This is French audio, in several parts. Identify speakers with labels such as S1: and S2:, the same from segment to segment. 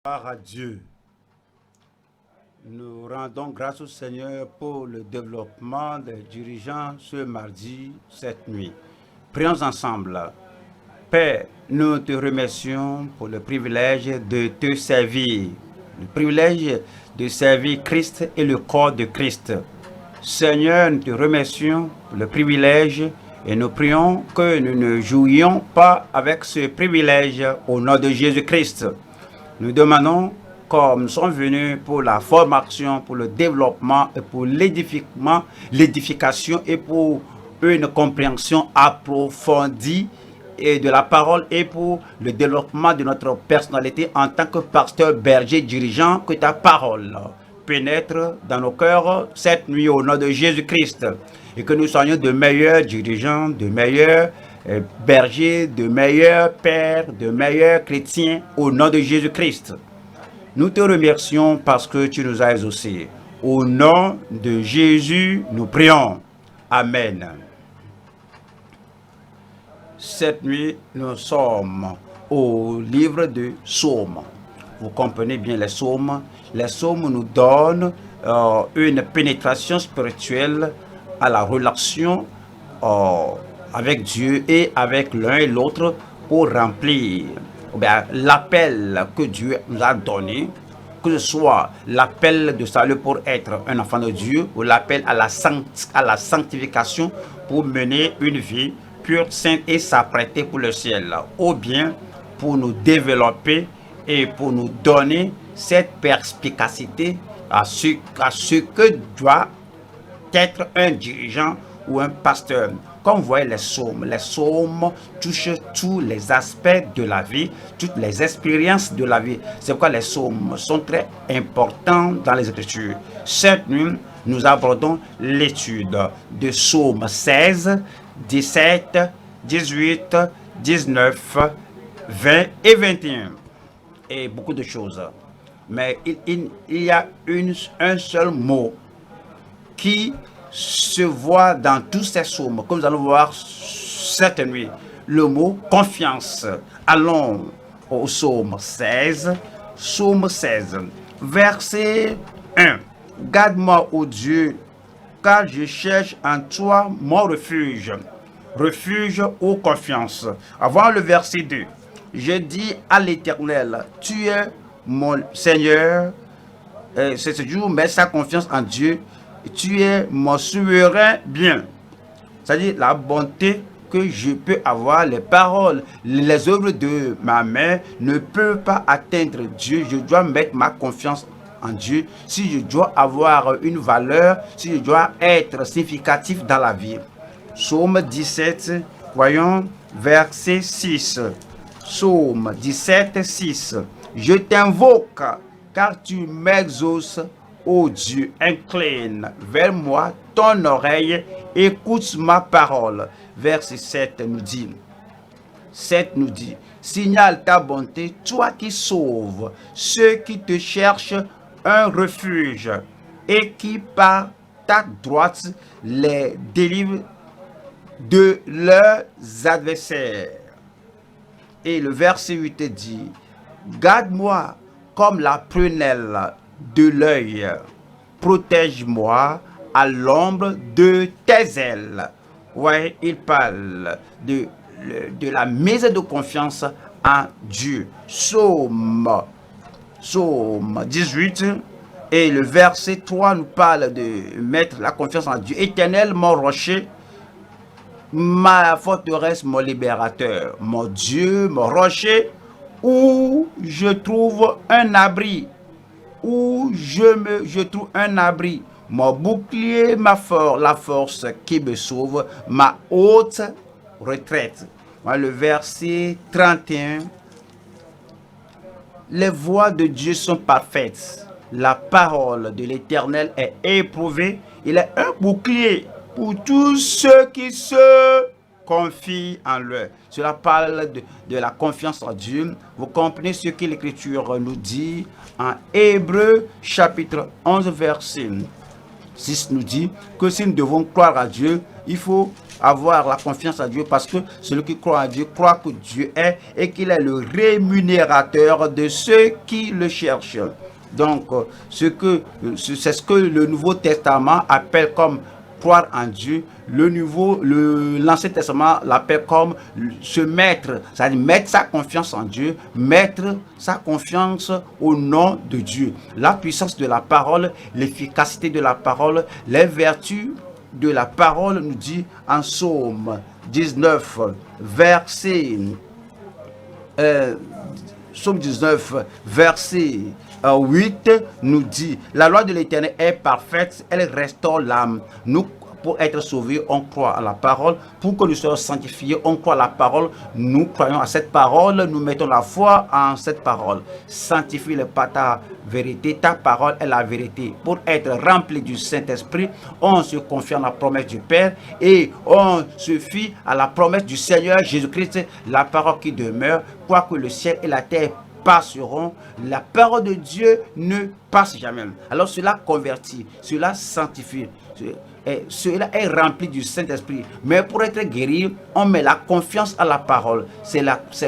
S1: Gloire à Dieu. Nous rendons grâce au Seigneur pour le développement des dirigeants ce mardi, cette nuit. Prions ensemble. Père, nous te remercions pour le privilège de te servir. Le privilège de servir Christ et le corps de Christ. Seigneur, nous te remercions pour le privilège et nous prions que nous ne jouions pas avec ce privilège au nom de Jésus-Christ. Nous demandons, comme nous sommes venus pour la formation, pour le développement et pour l'édification et pour une compréhension approfondie et de la parole et pour le développement de notre personnalité en tant que pasteur, berger, dirigeant, que ta parole pénètre dans nos cœurs cette nuit au nom de Jésus-Christ et que nous soyons de meilleurs dirigeants, de meilleurs bergers, de meilleurs pères, de meilleurs chrétiens au nom de Jésus-Christ. Nous te remercions parce que tu nous as exaucés. Au nom de Jésus, nous prions. Amen. Cette nuit, nous sommes au livre de Psaumes. Vous comprenez bien les psaumes. Les psaumes nous donnent une pénétration spirituelle à la relation avec Dieu et avec l'un et l'autre pour remplir l'appel que Dieu nous a donné, que ce soit l'appel de salut pour être un enfant de Dieu ou l'appel à la sanctification pour mener une vie pure, sainte et s'apprêter pour le ciel, ou bien pour nous développer et pour nous donner cette perspicacité à ce que doit être un dirigeant ou un pasteur. Comme vous voyez les psaumes touchent tous les aspects de la vie, toutes les expériences de la vie. C'est pourquoi les psaumes sont très importants dans les Écritures. Cette nuit, nous abordons l'étude de psaumes 16, 17, 18, 19, 20 et 21. Et beaucoup de choses. Mais il y a un seul mot qui se voit dans tous ces psaumes, comme nous allons voir cette nuit, le mot confiance. Allons au psaume 16, verset 1. Garde-moi, ô Dieu, car je cherche en toi mon refuge. Refuge ou confiance. Avant le verset 2, je dis à l'Éternel, tu es mon Seigneur. C'est ce jour, met sa confiance en Dieu. Tu es mon souverain bien. C'est-à-dire la bonté que je peux avoir, les paroles, les œuvres de ma main ne peuvent pas atteindre Dieu. Je dois mettre ma confiance en Dieu. Si je dois avoir une valeur, si je dois être significatif dans la vie. Psaume 17, voyons, verset 6. Psaume 17, 6. Je t'invoque, car tu m'exauces. Ô Dieu, incline vers moi ton oreille, écoute ma parole. Verset 7 nous dit, signale ta bonté, toi qui sauves ceux qui te cherchent un refuge et qui par ta droite les délivre de leurs adversaires. Et le verset 8 dit, garde-moi comme la prunelle de l'œil, protège-moi à l'ombre de tes ailes. Ouais, il parle de la mise de confiance en Dieu. Psaume 18 et le verset 3 nous parle de mettre la confiance en Dieu. Éternel, mon rocher, ma forteresse, mon libérateur, mon Dieu, mon rocher, où je trouve un abri. Où je trouve un abri, mon bouclier, la force qui me sauve, ma haute retraite. Le verset 31, les voies de Dieu sont parfaites, la parole de l'Éternel est éprouvée, il est un bouclier pour tous ceux qui se confie en lui. Cela parle de la confiance en Dieu. Vous comprenez ce que l'Écriture nous dit en Hébreux chapitre 11 verset 6 nous dit que si nous devons croire à Dieu, il faut avoir la confiance à Dieu, parce que celui qui croit à Dieu croit que Dieu est et qu'il est le rémunérateur de ceux qui le cherchent. Donc, c'est ce que le Nouveau Testament appelle comme croire en Dieu. L'Ancien Testament l'appelle comme se mettre, c'est-à-dire mettre sa confiance en Dieu, mettre sa confiance au nom de Dieu. La puissance de la parole, l'efficacité de la parole, les vertus de la parole nous dit en Psaume 19, Psaume 19, verset 8 nous dit: la loi de l'Éternel est parfaite, elle restaure l'âme. Nous, pour être sauvés, on croit à la parole. Pour que nous soyons sanctifiés, on croit à la parole. Nous croyons à cette parole, nous mettons la foi en cette parole. Sanctifie-le par ta vérité, ta parole est la vérité. Pour être rempli du Saint-Esprit, on se confie à la promesse du Père et on se fie à la promesse du Seigneur Jésus-Christ, la parole qui demeure. Quoique le ciel et la terre passeront, la parole de Dieu ne passe jamais. Alors cela convertit, cela sanctifie, et cela est rempli du Saint-Esprit. Mais pour être guéri, on met la confiance à la parole. C'est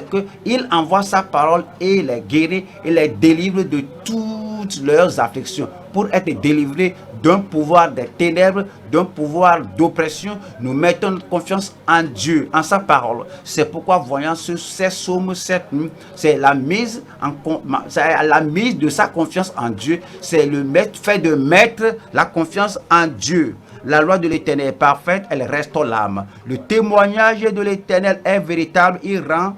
S1: que il envoie sa parole et les guérit et les délivre de toutes leurs afflictions. Pour être délivré d'un pouvoir des ténèbres, d'un pouvoir d'oppression, nous mettons notre confiance en Dieu, en sa parole. C'est pourquoi, voyant ces psaumes, c'est la mise de sa confiance en Dieu. C'est le fait de mettre la confiance en Dieu. La loi de l'Éternel est parfaite, elle restaure l'âme. Le témoignage de l'Éternel est véritable, il rend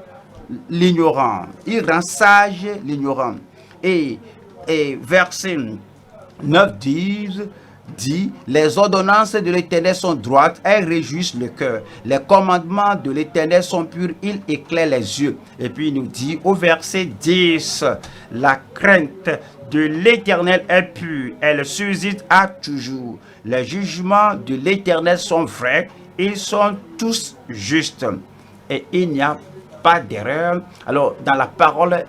S1: l'ignorant. Il rend sage l'ignorant. Et verset 9 dit: les ordonnances de l'Éternel sont droites, elles réjouissent le cœur. Les commandements de l'Éternel sont purs, ils éclairent les yeux. Et puis il nous dit au verset 10: la crainte de l'Éternel est pure, elle suscite à toujours. Les jugements de l'Éternel sont vrais, ils sont tous justes. Et il n'y a pas d'erreur. Alors, dans la parole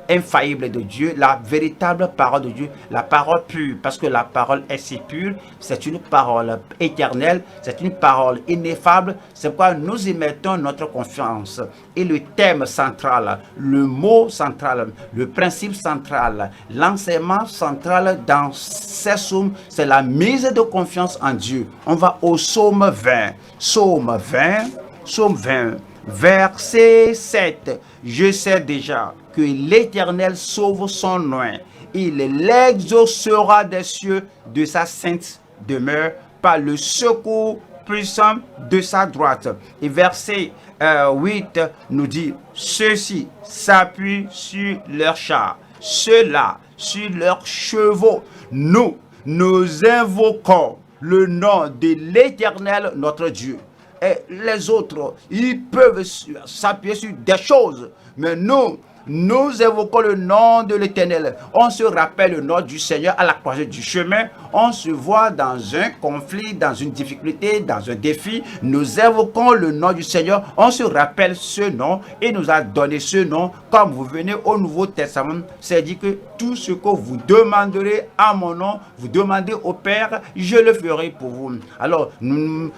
S1: infaillible de Dieu, la véritable parole de Dieu, la parole pure, parce que la parole est si pure, c'est une parole éternelle, c'est une parole ineffable, c'est pourquoi nous y mettons notre confiance. Et le thème central, le mot central, le principe central, l'enseignement central dans ces psaumes, c'est la mise de confiance en Dieu. On va au psaume 20, psaume 20, verset 7. Je sais déjà que l'Éternel sauve son oint. Il l'exaucera des cieux de sa sainte demeure par le secours puissant de sa droite. Et verset 8 nous dit: ceux-ci s'appuient sur leurs chars, ceux-là sur leurs chevaux. Nous invoquons le nom de l'Éternel notre Dieu. Et les autres, ils peuvent s'appuyer sur des choses, mais nous évoquons le nom de l'Éternel. On se rappelle le nom du Seigneur à la croisée du chemin. On se voit dans un conflit, dans une difficulté, dans un défi. Nous évoquons le nom du Seigneur. On se rappelle ce nom et nous a donné ce nom. Comme vous venez au Nouveau Testament, c'est dit que tout ce que vous demanderez à mon nom, vous demandez au Père, je le ferai pour vous. Alors, nous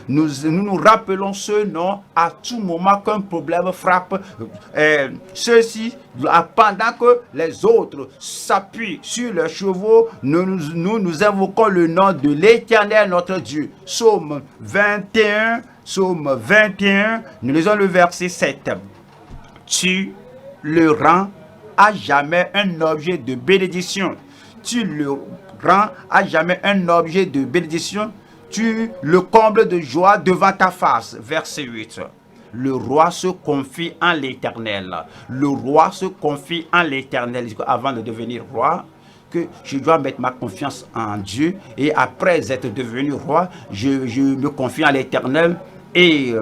S1: rappelons ce nom à tout moment qu'un problème frappe. Ceci, pendant que les autres s'appuient sur leurs chevaux, nous invoquons le nom de l'Éternel notre Dieu. Psaume 21, nous lisons le verset 7. Tu le rends à jamais un objet de bénédiction. Tu le rends à jamais un objet de bénédiction. Tu le combles de joie devant ta face. Verset 8. Le roi se confie en l'Éternel. Le roi se confie en l'Éternel. Avant de devenir roi, que je dois mettre ma confiance en Dieu. Et après être devenu roi, je me confie en l'Éternel. Et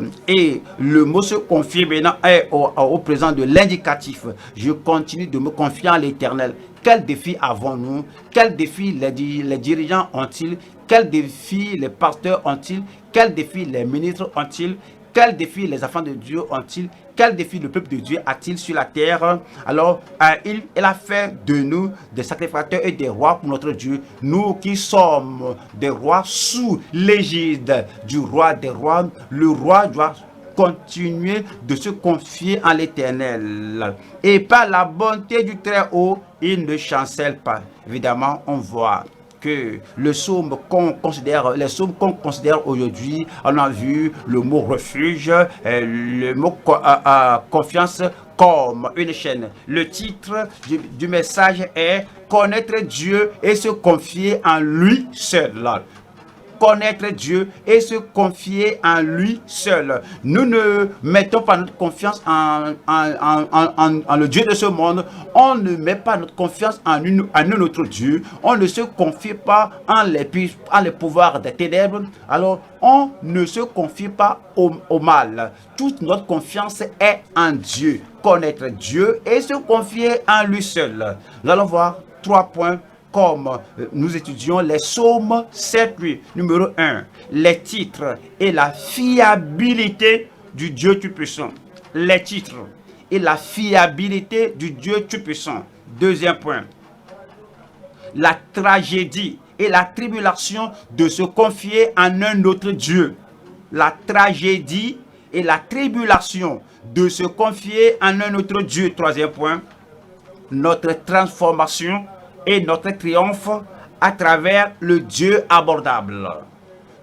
S1: le mot se confier maintenant est au présent de l'indicatif. Je continue de me confier en l'Éternel. Quel défi avons-nous? Quel défi les dirigeants ont-ils? Quel défi les pasteurs ont-ils? Quel défi les ministres ont-ils? Quel défi les enfants de Dieu ont-ils? quel défi le peuple de Dieu a-t-il sur la terre? Alors, il a fait de nous des sacrificateurs et des rois pour notre Dieu. Nous qui sommes des rois sous l'égide du roi des rois, le roi doit continuer de se confier en l'Éternel. Et par la bonté du Très-Haut, il ne chancelle pas. Évidemment, on voit que le psaume qu'on considère, les psaumes qu'on considère aujourd'hui, on a vu le mot refuge, le mot confiance comme une chaîne. Le titre du message est connaître Dieu et se confier en lui seul. Connaître Dieu et se confier en lui seul. Nous ne mettons pas notre confiance en le Dieu de ce monde. On ne met pas notre confiance en un autre Dieu. On ne se confie pas en les pouvoirs des ténèbres. Alors, on ne se confie pas au mal. Toute notre confiance est en Dieu. Connaître Dieu et se confier en lui seul. Nous allons voir 3 points comme nous étudions les psaumes 7-8. Numéro 1, les titres et la fiabilité du Dieu Tout-Puissant. Les titres et la fiabilité du Dieu Tout-Puissant. Deuxième point, la tragédie et la tribulation de se confier en un autre Dieu. La tragédie et la tribulation de se confier en un autre Dieu. Troisième point, notre transformation et notre triomphe à travers le Dieu abordable.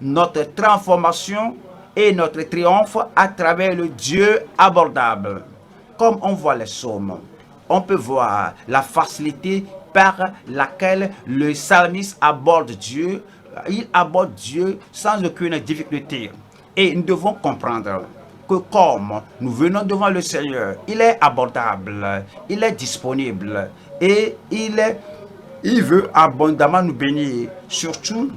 S1: Notre transformation et notre triomphe à travers le Dieu abordable. Comme on voit les psaumes, on peut voir la facilité par laquelle le psalmiste aborde Dieu. Il aborde Dieu sans aucune difficulté. Et nous devons comprendre que comme nous venons devant le Seigneur, il est abordable, il est disponible et il veut abondamment nous bénir, surtout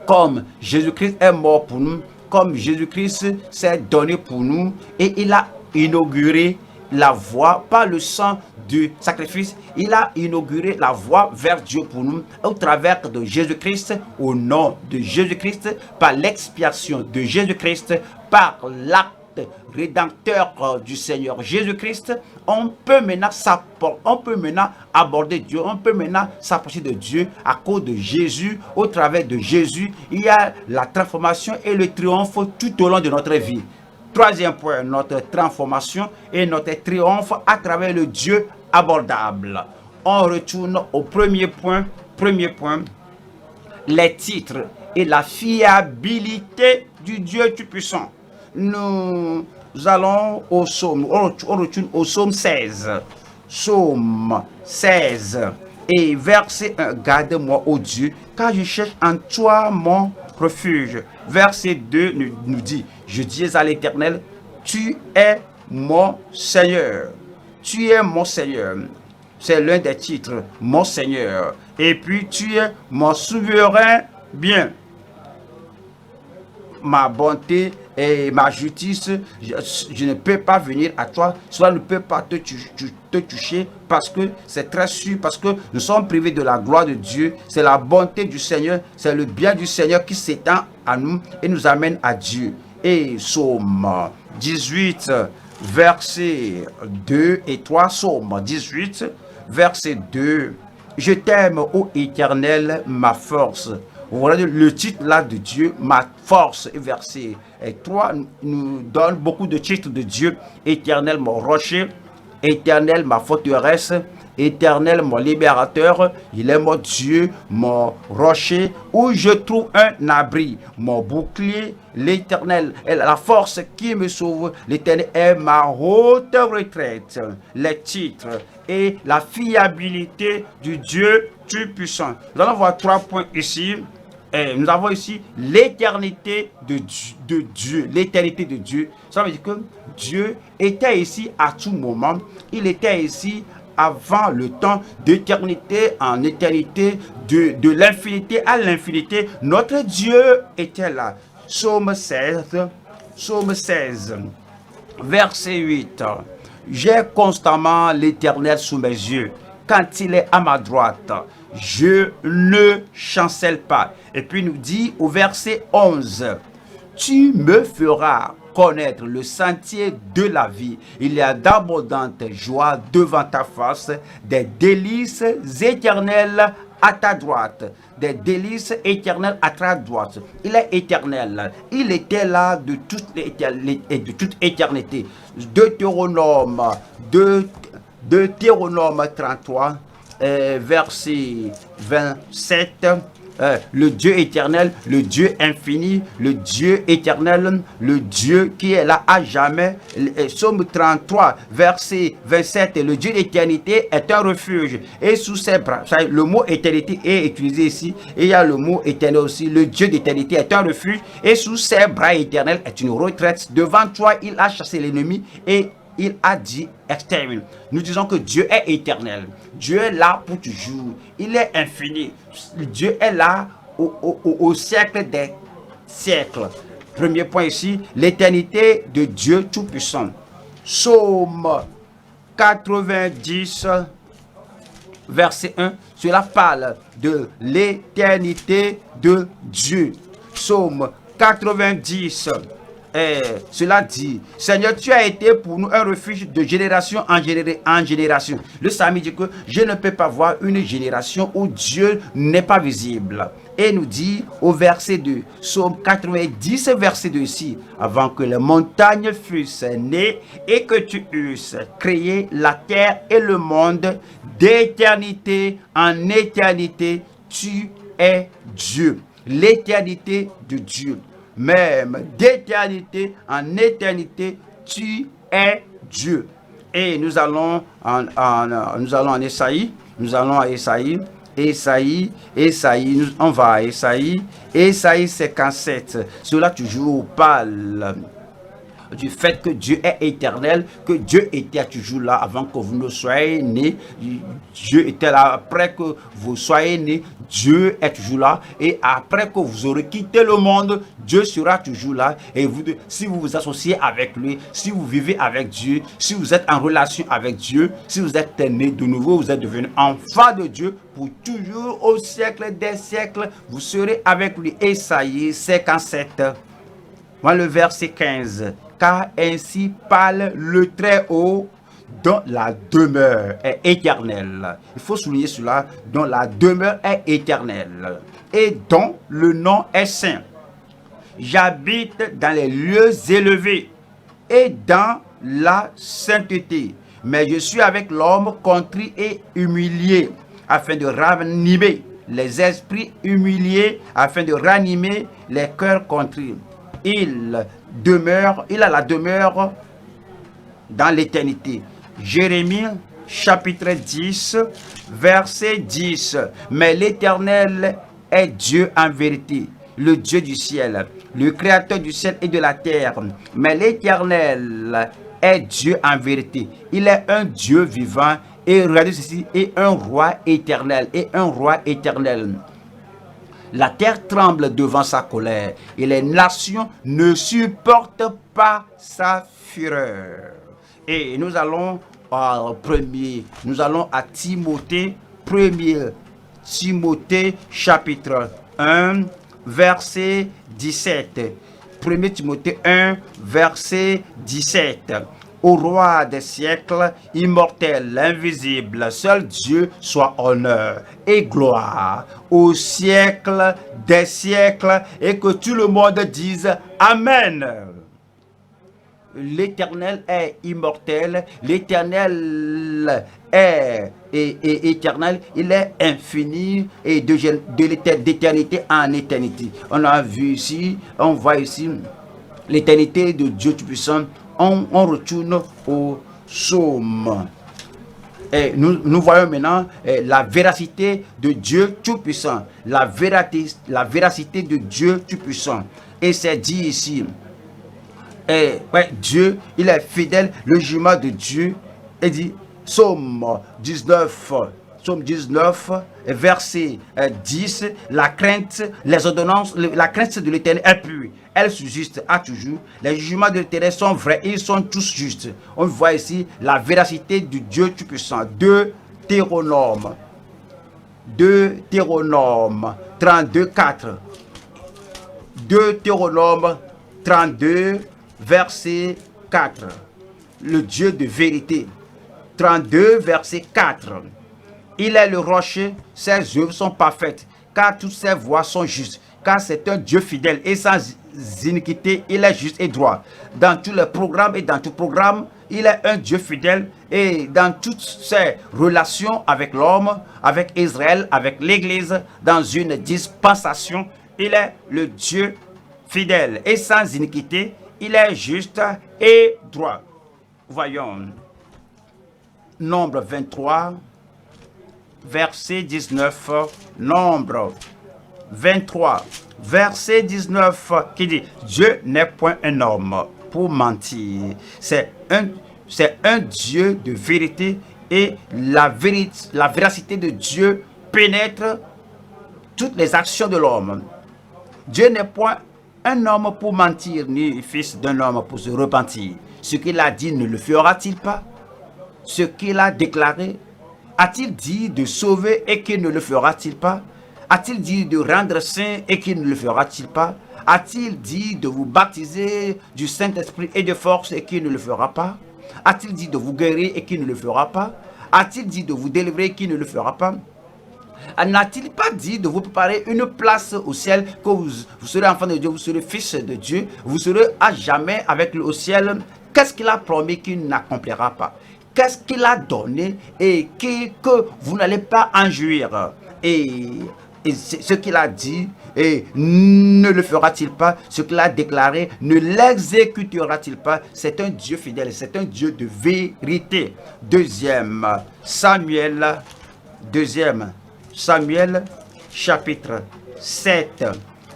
S1: comme Jésus-Christ est mort pour nous, comme Jésus-Christ s'est donné pour nous et il a inauguré la voie par le sang du sacrifice. Il a inauguré la voie vers Dieu pour nous au travers de Jésus-Christ, au nom de Jésus-Christ, par l'expiation de Jésus-Christ, par l'acte rédempteur du Seigneur Jésus-Christ. On peut maintenant aborder Dieu, on peut maintenant s'approcher de Dieu à cause de Jésus. Au travers de Jésus, il y a la transformation et le triomphe tout au long de notre vie. Troisième point, notre transformation et notre triomphe à travers le Dieu abordable. On retourne au premier point, les titres et la fiabilité du Dieu Tout-Puissant. Nous allons au psaume, on retourne au psaume 16. Psaume 16 et verset 1. Garde-moi, ô Dieu, car je cherche en toi mon refuge. Verset 2 nous dit, je dis à l'Éternel, tu es mon Seigneur. Tu es mon Seigneur. C'est l'un des titres, mon Seigneur. Et puis tu es mon souverain bien. Ma bonté et ma justice, je ne peux pas venir à toi, cela ne peut pas te toucher parce que c'est très sûr, parce que nous sommes privés de la gloire de Dieu. C'est la bonté du Seigneur, c'est le bien du Seigneur qui s'étend à nous et nous amène à Dieu. Et Psaume 18, versets 2 et 3, Psaume 18, verset 2, je t'aime, ô Éternel, ma force. Voilà le titre là de Dieu, ma force. Et verset 3 nous donne beaucoup de titres de Dieu. Éternel, mon rocher. Éternel, ma forteresse. Éternel, mon libérateur. Il est mon Dieu, mon rocher, où je trouve un abri. Mon bouclier, l'Éternel est la force qui me sauve. L'Éternel est ma haute retraite. Les titres et la fiabilité du Dieu Tout-Puissant. Nous allons voir 3 points ici. Et nous avons ici l'éternité de Dieu. L'éternité de Dieu. Ça veut dire que Dieu était ici à tout moment. Il était ici avant le temps, d'éternité en éternité, de l'infinité à l'infinité. Notre Dieu était là. Psaume 16, verset 8. J'ai constamment l'Éternel sous mes yeux. Quand il est à ma droite, je ne chancelle pas. Et puis il nous dit au verset 11, tu me feras connaître le sentier de la vie. Il y a d'abondantes joies devant ta face, des délices éternelles à ta droite. Des délices éternelles à ta droite. Il est éternel. Il était là de toute éternité. Deutéronome 33, verset 27. Le Dieu éternel, le Dieu infini, le Dieu éternel, le Dieu qui est là à jamais. Psaume 33, verset 27, le Dieu d'éternité est un refuge et sous ses bras. Le mot éternité est utilisé ici et il y a le mot éternel aussi. Le Dieu d'éternité est un refuge et sous ses bras éternels est une retraite. Devant toi, il a chassé l'ennemi et il a dit extermine. Nous disons que Dieu est éternel. Dieu est là pour toujours. Il est infini. Dieu est là au siècle des siècles. Premier point ici, l'éternité de Dieu Tout-Puissant. Psaume 90, verset 1, cela parle de l'éternité de Dieu. Psaume 90, cela dit, Seigneur, tu as été pour nous un refuge de génération en génération. Le psalmiste dit que je ne peux pas voir une génération où Dieu n'est pas visible. Et nous dit au verset 2, Psaume 90, verset 2 ici, avant que les montagnes fussent nées et que tu eusses créé la terre et le monde, d'éternité en éternité, tu es Dieu. L'éternité de Dieu. Même d'éternité en éternité, tu es Dieu. Et nous allons en Ésaïe, on va à Ésaïe 57. Cela toujours parle du fait que Dieu est éternel, que Dieu était toujours là avant que vous ne soyez nés. Dieu était là après que vous soyez nés. Dieu est toujours là. Et après que vous aurez quitté le monde, Dieu sera toujours là. Et vous, si vous vous associez avec lui, si vous vivez avec Dieu, si vous êtes en relation avec Dieu, si vous êtes né de nouveau, vous êtes devenu enfant de Dieu, pour toujours au siècle des siècles, vous serez avec lui. Ésaïe 57. Voilà le verset 15. Car ainsi parle le Très-Haut, dont la demeure est éternelle. Il faut souligner cela, dont la demeure est éternelle et dont le nom est saint. J'habite dans les lieux élevés et dans la sainteté, mais je suis avec l'homme contrit et humilié, afin de ranimer les esprits humiliés, afin de ranimer les cœurs contrits. Il a la demeure dans l'éternité. Jérémie chapitre 10, verset 10. Mais l'Éternel est Dieu en vérité, le Dieu du ciel, le créateur du ciel et de la terre. Mais l'Éternel est Dieu en vérité. Il est un Dieu vivant et regardez ceci, et un roi éternel, La terre tremble devant sa colère et les nations ne supportent pas sa fureur. Et nous allons à Timothée, 1 Timothée chapitre 1, verset 17. 1 Timothée 1, verset 17. Au roi des siècles, immortel, invisible, seul Dieu soit honneur et gloire au siècle des siècles, et que tout le monde dise Amen. L'Éternel est immortel, l'Éternel est éternel, il est infini et d'éternité en éternité. On a vu ici, on voit ici l'éternité de Dieu Tout-Puissant. On retourne au psaume. Et nous voyons maintenant la véracité de Dieu Tout-Puissant. La véracité de Dieu Tout-Puissant. Et c'est dit ici. Dieu, il est fidèle. Le jugement de Dieu est dit. Psaume 19, verset 10, la crainte, les ordonnances, la crainte de l'Éternel est pure, elle subsiste à toujours. Les jugements de l'Éternel sont vrais, ils sont tous justes. On voit ici la véracité du Dieu Tout-Puissant. Deutéronome 32, 4. Deutéronome 32, verset 4. Le Dieu de vérité. 32, verset 4. Il est le rocher, ses œuvres sont parfaites, car toutes ses voies sont justes, car c'est un Dieu fidèle et sans iniquité, il est juste et droit. Dans tous les programmes et dans tout programme, il est un Dieu fidèle et dans toutes ses relations avec l'homme, avec Israël, avec l'Église, dans une dispensation, il est le Dieu fidèle et sans iniquité, il est juste et droit. Voyons, Nombre 23, verset 19, Nombre 23, verset 19, qui dit, Dieu n'est point un homme pour mentir. C'est un Dieu de vérité et la véracité de Dieu pénètre toutes les actions de l'homme. Dieu n'est point un homme pour mentir, ni fils d'un homme pour se repentir. Ce qu'il a dit ne le fera-t-il pas? Ce qu'il a déclaré, a-t-il dit de sauver et qu'il ne le fera-t-il pas? A-t-il dit de rendre saint et qu'il ne le fera-t-il pas? A-t-il dit de vous baptiser du Saint-Esprit et de force et qu'il ne le fera pas? A-t-il dit de vous guérir et qu'il ne le fera pas? A-t-il dit de vous délivrer et qu'il ne le fera pas? N'a-t-il pas dit de vous préparer une place au ciel, que vous serez enfant de Dieu, vous serez fils de Dieu, vous serez à jamais avec lui au ciel? Qu'est-ce qu'il a promis qu'il n'accomplira pas? Qu'est-ce qu'il a donné et que vous n'allez pas en jouir? Et ce qu'il a dit, et ne le fera-t-il pas? Ce qu'il a déclaré, ne l'exécutera-t-il pas? C'est un Dieu fidèle, c'est un Dieu de vérité. Deuxième Samuel, chapitre 7,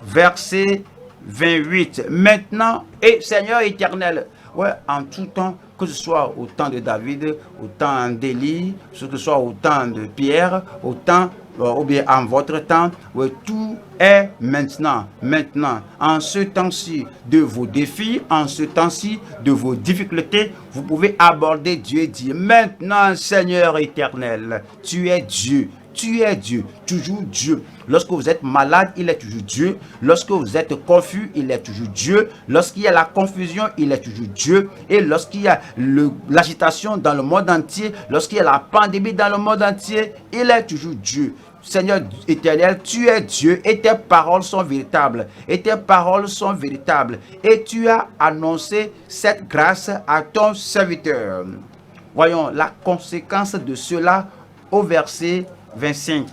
S1: verset 28. Maintenant, et Seigneur éternel, ouais, en tout temps, que ce soit au temps de David, au temps d'Élie, que ce soit au temps de Pierre, au temps, ou bien en votre temps, ouais, tout est maintenant, en ce temps-ci de vos défis, en ce temps-ci de vos difficultés, vous pouvez aborder Dieu et dire, maintenant Seigneur éternel, tu es Dieu. Tu es Dieu, toujours Dieu. Lorsque vous êtes malade, il est toujours Dieu. Lorsque vous êtes confus, il est toujours Dieu. Lorsqu'il y a la confusion, il est toujours Dieu. Et lorsqu'il y a l'agitation dans le monde entier, lorsqu'il y a la pandémie dans le monde entier, il est toujours Dieu. Seigneur éternel, tu es Dieu et tes paroles sont véritables. Et tes paroles sont véritables. Et tu as annoncé cette grâce à ton serviteur. Voyons la conséquence de cela au verset 25.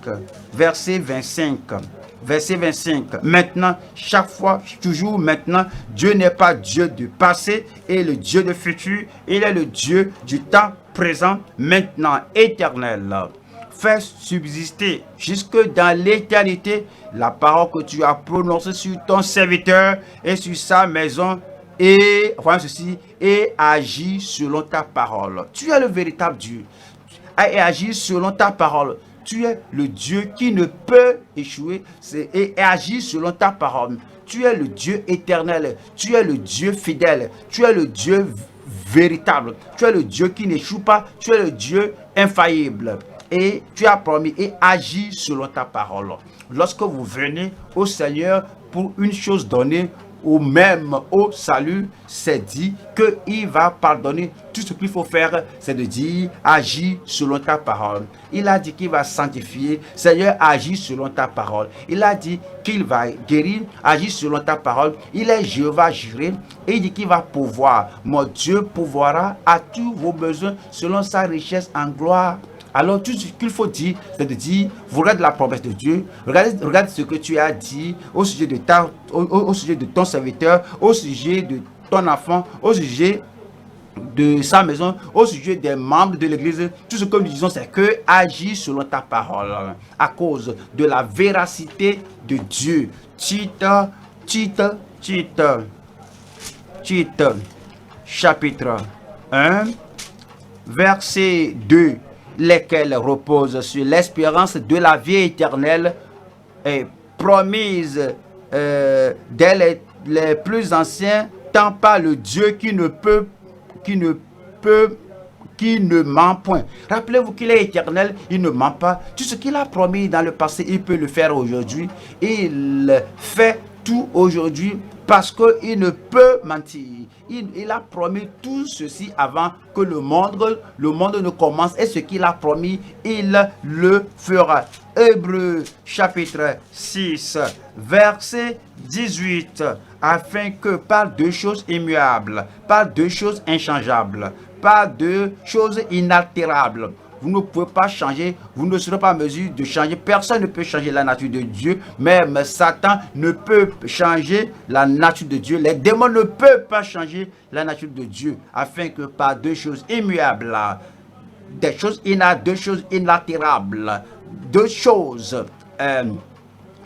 S1: Verset 25. Maintenant, chaque fois, toujours maintenant, Dieu n'est pas Dieu du passé et le Dieu du futur. Il est le Dieu du temps présent, maintenant, éternel. Fais subsister jusque dans l'éternité la parole que tu as prononcée sur ton serviteur et sur sa maison. Et, voyons ceci, et agis selon ta parole. Tu es le véritable Dieu. Et agis selon ta parole. Tu es le Dieu qui ne peut échouer et agir selon ta parole. Tu es le Dieu éternel. Tu es le Dieu fidèle. Tu es le Dieu véritable. Tu es le Dieu qui n'échoue pas. Tu es le Dieu infaillible. Et tu as promis et agis selon ta parole. Lorsque vous venez au Seigneur pour une chose donnée, ou même au salut, c'est dit qu'il va pardonner. Tout ce qu'il faut faire, c'est de dire, agis selon ta parole. Il a dit qu'il va sanctifier. Seigneur, agis selon ta parole. Il a dit qu'il va guérir, agis selon ta parole. Il est Jéhovah Jireh et il dit qu'il va pouvoir. Mon Dieu pourvoira à tous vos besoins selon sa richesse en gloire. Alors tout ce qu'il faut dire, c'est de dire, vous regardez la promesse de Dieu, regarde ce que tu as dit au sujet de au sujet de ton serviteur, au sujet de ton enfant, au sujet de sa maison, au sujet des membres de l'église. Tout ce que nous disons, c'est que agis selon ta parole, à cause de la véracité de Dieu. Tite, chapitre 1, verset 2. Lesquels reposent sur l'espérance de la vie éternelle et promise dès les plus anciens temps par le Dieu qui ne ment point. Rappelez-vous qu'il est éternel, il ne ment pas. Tout ce qu'il a promis dans le passé, il peut le faire aujourd'hui. Il fait tout aujourd'hui parce qu'il ne peut mentir. Il a promis tout ceci avant que le monde ne commence, et ce qu'il a promis, il le fera. Hébreux chapitre 6, verset 18, afin que par deux choses immuables, par deux choses inchangeables, par deux choses inaltérables, vous ne pouvez pas changer, vous ne serez pas en mesure de changer. Personne ne peut changer la nature de Dieu. Même Satan ne peut changer la nature de Dieu. Les démons ne peuvent pas changer la nature de Dieu. Afin que par deux choses immuables, deux choses inaltérables, deux choses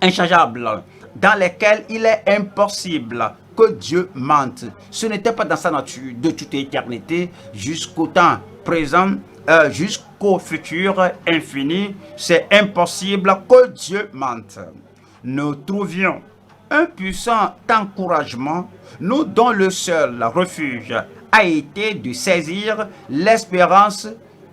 S1: inchangeables, dans lesquelles il est impossible que Dieu mente. Ce n'était pas dans sa nature de toute éternité jusqu'au temps présent, jusqu'au futur infini. C'est impossible que Dieu mente. Nous trouvions un puissant encouragement, nous dont le seul refuge a été de saisir l'espérance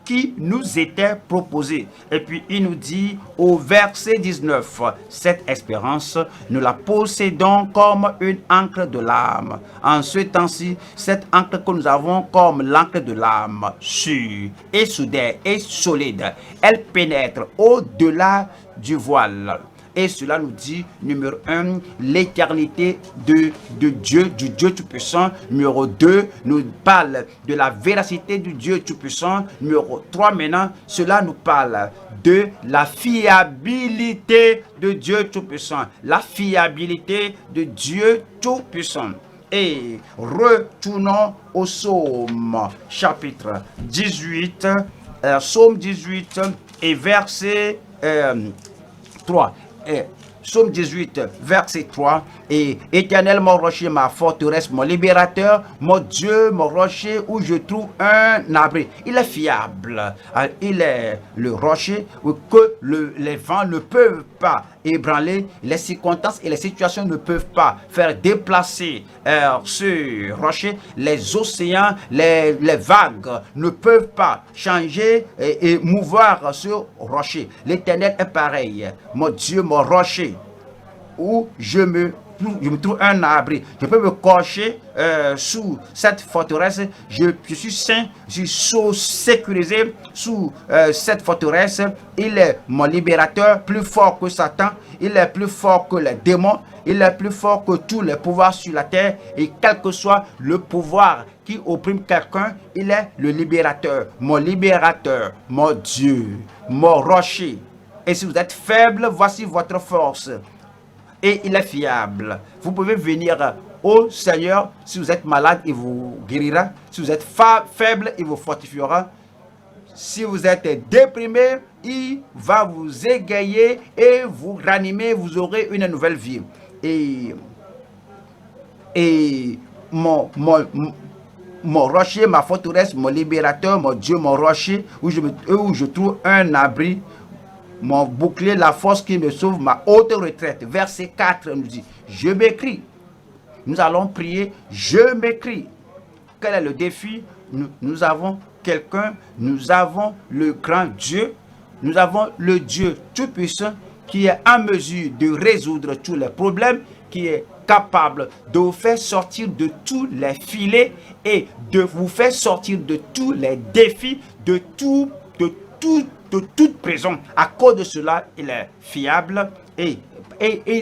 S1: qui nous était proposée. Et puis il nous dit au verset 19, cette espérance, nous la possédons comme une encre de l'âme. En ce temps-ci, cette encre que nous avons comme l'encre de l'âme, sûre et soudaine et solide, elle pénètre au-delà du voile. Et cela nous dit, numéro 1, l'éternité de Dieu, du Dieu Tout-Puissant. Numéro 2, nous parle de la véracité du Dieu Tout-Puissant. Numéro 3, maintenant, cela nous parle de la fiabilité de Dieu Tout-Puissant. La fiabilité de Dieu Tout-Puissant. Et retournons au psaume chapitre 18, psaume 18 et verset 3. Psaume 18, verset 3. Et éternel, mon rocher, ma forteresse, mon libérateur, mon Dieu, mon rocher, où je trouve un abri. Il est fiable. Il est le rocher que les vents ne peuvent pas ébranler. Les circonstances et les situations ne peuvent pas faire déplacer ce rocher. Les océans, les vagues ne peuvent pas changer et mouvoir ce rocher. L'Éternel est pareil. Mon Dieu, mon rocher, où je me trouve un abri. Je peux me cacher sous cette forteresse. Je suis sain, je suis sécurisé sous cette forteresse. Il est mon libérateur, plus fort que Satan. Il est plus fort que les démons. Il est plus fort que tous les pouvoirs sur la terre. Et quel que soit le pouvoir qui opprime quelqu'un, il est le libérateur, mon Dieu, mon rocher. Et si vous êtes faible, voici votre force. Et il est fiable. Vous pouvez venir au Seigneur. Si vous êtes malade, il vous guérira. Si vous êtes faible, il vous fortifiera. Si vous êtes déprimé, il va vous égayer et vous ranimer. Vous aurez une nouvelle vie. Et mon rocher, ma forteresse, mon libérateur, mon Dieu, mon rocher, où je trouve un abri, mon bouclier, la force qui me sauve, ma haute retraite. Verset 4 nous dit, je m'écris. Nous allons prier, je m'écris. Quel est le défi? Nous avons quelqu'un, nous avons le grand Dieu, nous avons le Dieu Tout-Puissant qui est en mesure de résoudre tous les problèmes, qui est capable de vous faire sortir de tous les filets et de vous faire sortir de tous les défis, de toute prison. À cause de cela, il est fiable et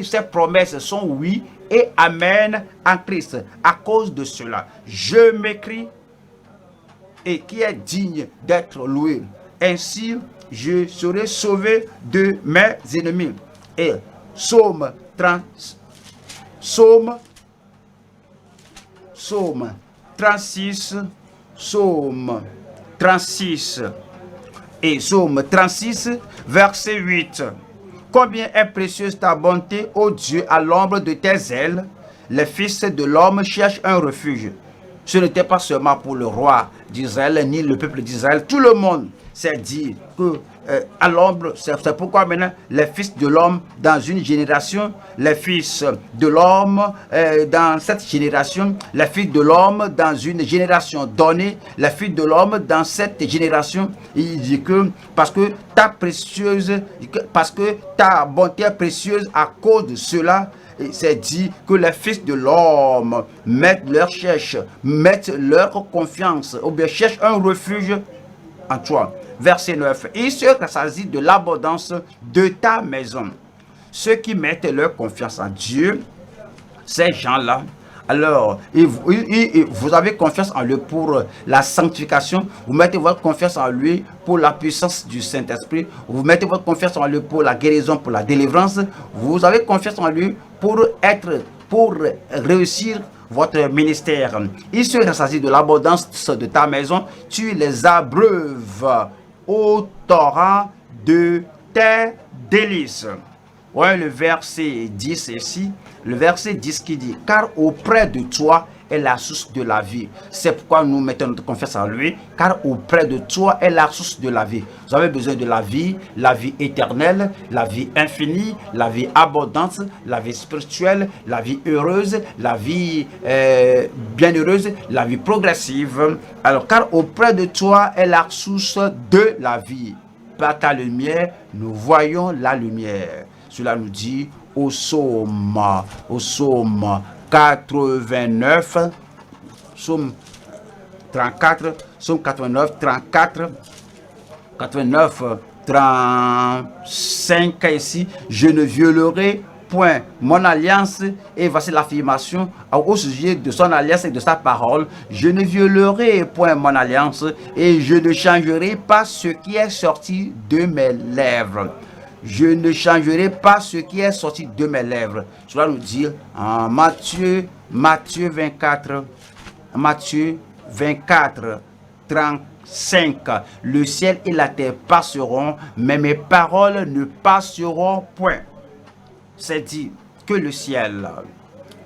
S1: ses promesses sont oui et amen en Christ. À cause de cela, je m'écris et qui est digne d'être loué. Ainsi, je serai sauvé de mes ennemis. Et Psaume 36 et Psaume 36, verset 8. Combien est précieuse ta bonté, ô Dieu, à l'ombre de tes ailes. Les fils de l'homme cherchent un refuge. Ce n'était pas seulement pour le roi d'Israël, ni le peuple d'Israël. Tout le monde s'est dit que à l'ombre, c'est pourquoi maintenant les fils de l'homme dans une génération, les fils de l'homme dans cette génération, les fils de l'homme dans une génération donnée, les fils de l'homme dans cette génération. Il dit que parce que ta bonté est précieuse, à cause de cela, c'est dit que les fils de l'homme mettent leur confiance, ou bien cherchent un refuge en toi. Verset 9. Il se rassasie de l'abondance de ta maison. Ceux qui mettent leur confiance en Dieu, ces gens-là, alors, vous avez confiance en lui pour la sanctification, vous mettez votre confiance en lui pour la puissance du Saint-Esprit, vous mettez votre confiance en lui pour la guérison, pour la délivrance, vous avez confiance en lui pour réussir votre ministère. Il se rassasie de l'abondance de ta maison, tu les abreuves au torrent de tes délices. Ouais, le verset 10 ici, le verset 10 qui dit, car auprès de toi est la source de la vie. C'est pourquoi nous mettons notre confiance en lui, car auprès de toi est la source de la vie. Vous avez besoin de la vie éternelle, la vie infinie, la vie abondante, la vie spirituelle, la vie heureuse, la vie bienheureuse, la vie progressive. Alors, car auprès de toi est la source de la vie. Par ta lumière, nous voyons la lumière. Cela nous dit au psaume 89, psaume 34, psaume 89, 34, 89, 35 ici, je ne violerai point mon alliance, et voici l'affirmation au sujet de son alliance et de sa parole, je ne violerai point mon alliance et je ne changerai pas ce qui est sorti de mes lèvres. Je ne changerai pas ce qui est sorti de mes lèvres. Cela nous dit en Matthieu 24, 35. Le ciel et la terre passeront, mais mes paroles ne passeront point. C'est dit que le ciel,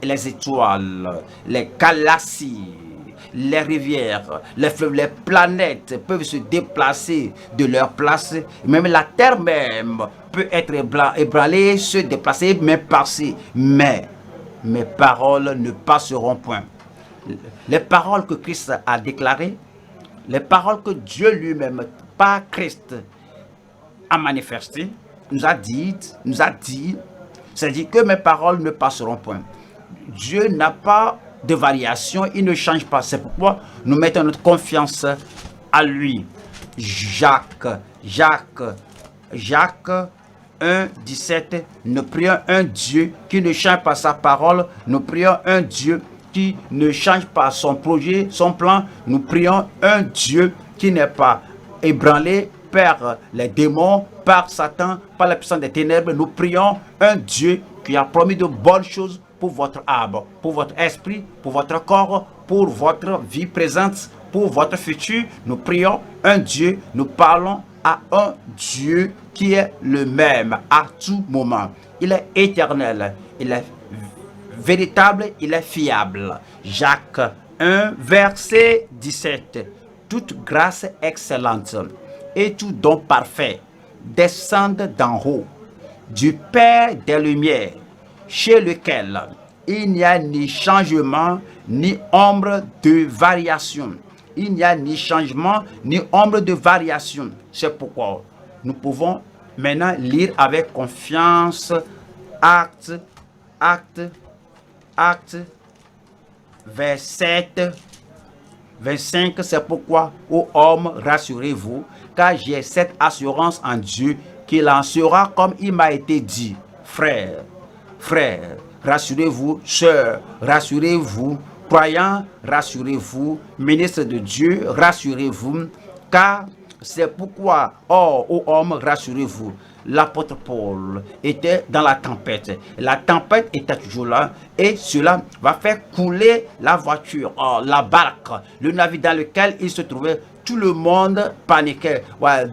S1: les étoiles, les galaxies, les rivières, les fleuves, les planètes peuvent se déplacer de leur place. Même la terre même peut être ébranlée, se déplacer, même passer. Mais mes paroles ne passeront point. Les paroles que Christ a déclarées, les paroles que Dieu lui-même, par Christ, a manifestées, nous a dit, c'est-à-dire que mes paroles ne passeront point. Dieu n'a pas de variation, il ne change pas. C'est pourquoi nous mettons notre confiance à lui. Jacques 1:17, nous prions un Dieu qui ne change pas sa parole, nous prions un Dieu qui ne change pas son projet, son plan, nous prions un Dieu qui n'est pas ébranlé par les démons, par Satan, par la puissance des ténèbres. Nous prions un Dieu qui a promis de bonnes choses pour votre âme, pour votre esprit, pour votre corps, pour votre vie présente, pour votre futur. Nous prions un Dieu, nous parlons à un Dieu qui est le même à tout moment. Il est éternel, il est véritable, il est fiable. Jacques 1, verset 17. Toute grâce excellente et tout don parfait descendent d'en haut, du Père des Lumières, chez lequel il n'y a ni changement, ni ombre de variation. Il n'y a ni changement, ni ombre de variation. C'est pourquoi nous pouvons maintenant lire avec confiance Actes, verset 25. C'est pourquoi, ô hommes, rassurez-vous, car j'ai cette assurance en Dieu qu'il en sera comme il m'a été dit. Frères, rassurez-vous, sœurs, rassurez-vous, croyants, rassurez-vous, ministres de Dieu, rassurez-vous, car c'est pourquoi, ô hommes, rassurez-vous. L'apôtre Paul était dans la tempête. La tempête était toujours là et cela va faire couler la voiture, la barque, le navire dans lequel il se trouvait. Tout le monde paniquait.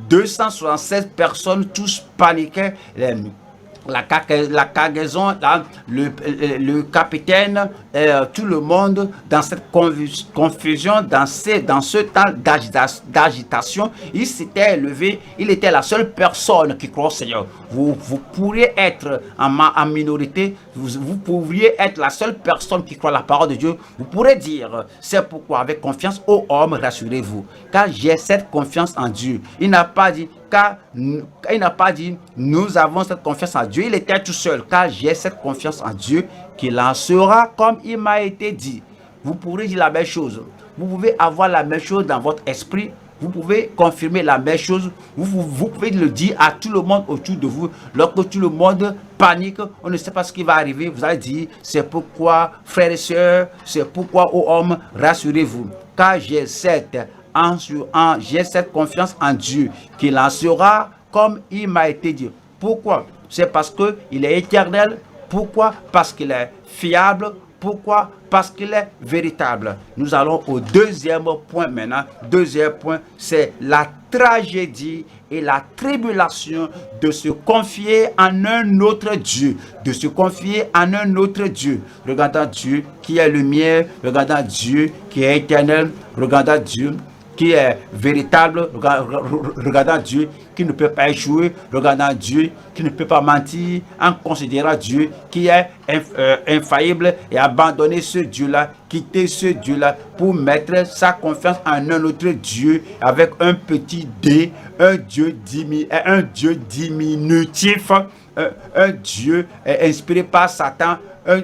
S1: 276 personnes, tous paniquaient. La cargaison, le capitaine, tout le monde dans cette confusion, dans ce temps d'agitation, il s'était élevé, il était la seule personne qui croit au Seigneur. Vous pourriez être en minorité, vous pourriez être la seule personne qui croit la parole de Dieu. Vous pourrez dire, c'est pourquoi avec confiance, ô hommes, rassurez-vous, car j'ai cette confiance en Dieu. Il n'a pas dit, car il n'a pas dit nous avons cette confiance en Dieu. Il était tout seul, car j'ai cette confiance en Dieu qu'il en sera comme il m'a été dit. Vous pourrez dire la même chose. Vous pouvez avoir la même chose dans votre esprit. Vous pouvez confirmer la même chose. Vous pouvez le dire à tout le monde autour de vous. Lorsque tout le monde panique, on ne sait pas ce qui va arriver. Vous allez dire, c'est pourquoi, frères et sœurs, c'est pourquoi, ô hommes, rassurez-vous. Car j'ai cette confiance en Dieu, qu'il en sera comme il m'a été dit. Pourquoi? C'est parce qu'il est éternel. Pourquoi? Parce qu'il est fiable. Pourquoi? Parce qu'il est véritable. Nous allons au deuxième point maintenant. Deuxième point, c'est la tragédie et la tribulation de se confier en un autre Dieu. De se confier en un autre Dieu. Regardant Dieu qui est lumière. Regardant Dieu qui est éternel. Regardant Dieu qui est véritable, regardant Dieu qui ne peut pas échouer, regardant Dieu qui ne peut pas mentir, en considérant Dieu qui est infaillible, et abandonner ce Dieu-là, quitter ce Dieu-là pour mettre sa confiance en un autre Dieu avec un petit d, un Dieu diminutif, un Dieu inspiré par Satan,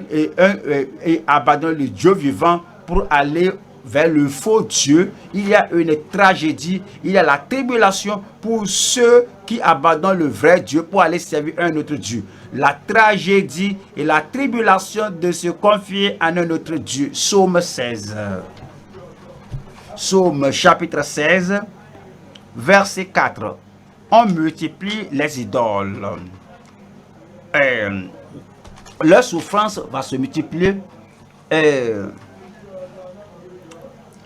S1: et abandonner le Dieu vivant pour aller vers le faux Dieu. Il y a une tragédie, il y a la tribulation pour ceux qui abandonnent le vrai Dieu pour aller servir un autre Dieu. La tragédie et la tribulation de se confier à un autre Dieu. Psaume 16. Psaume chapitre 16, verset 4. On multiplie les idoles. Leur souffrance va se multiplier.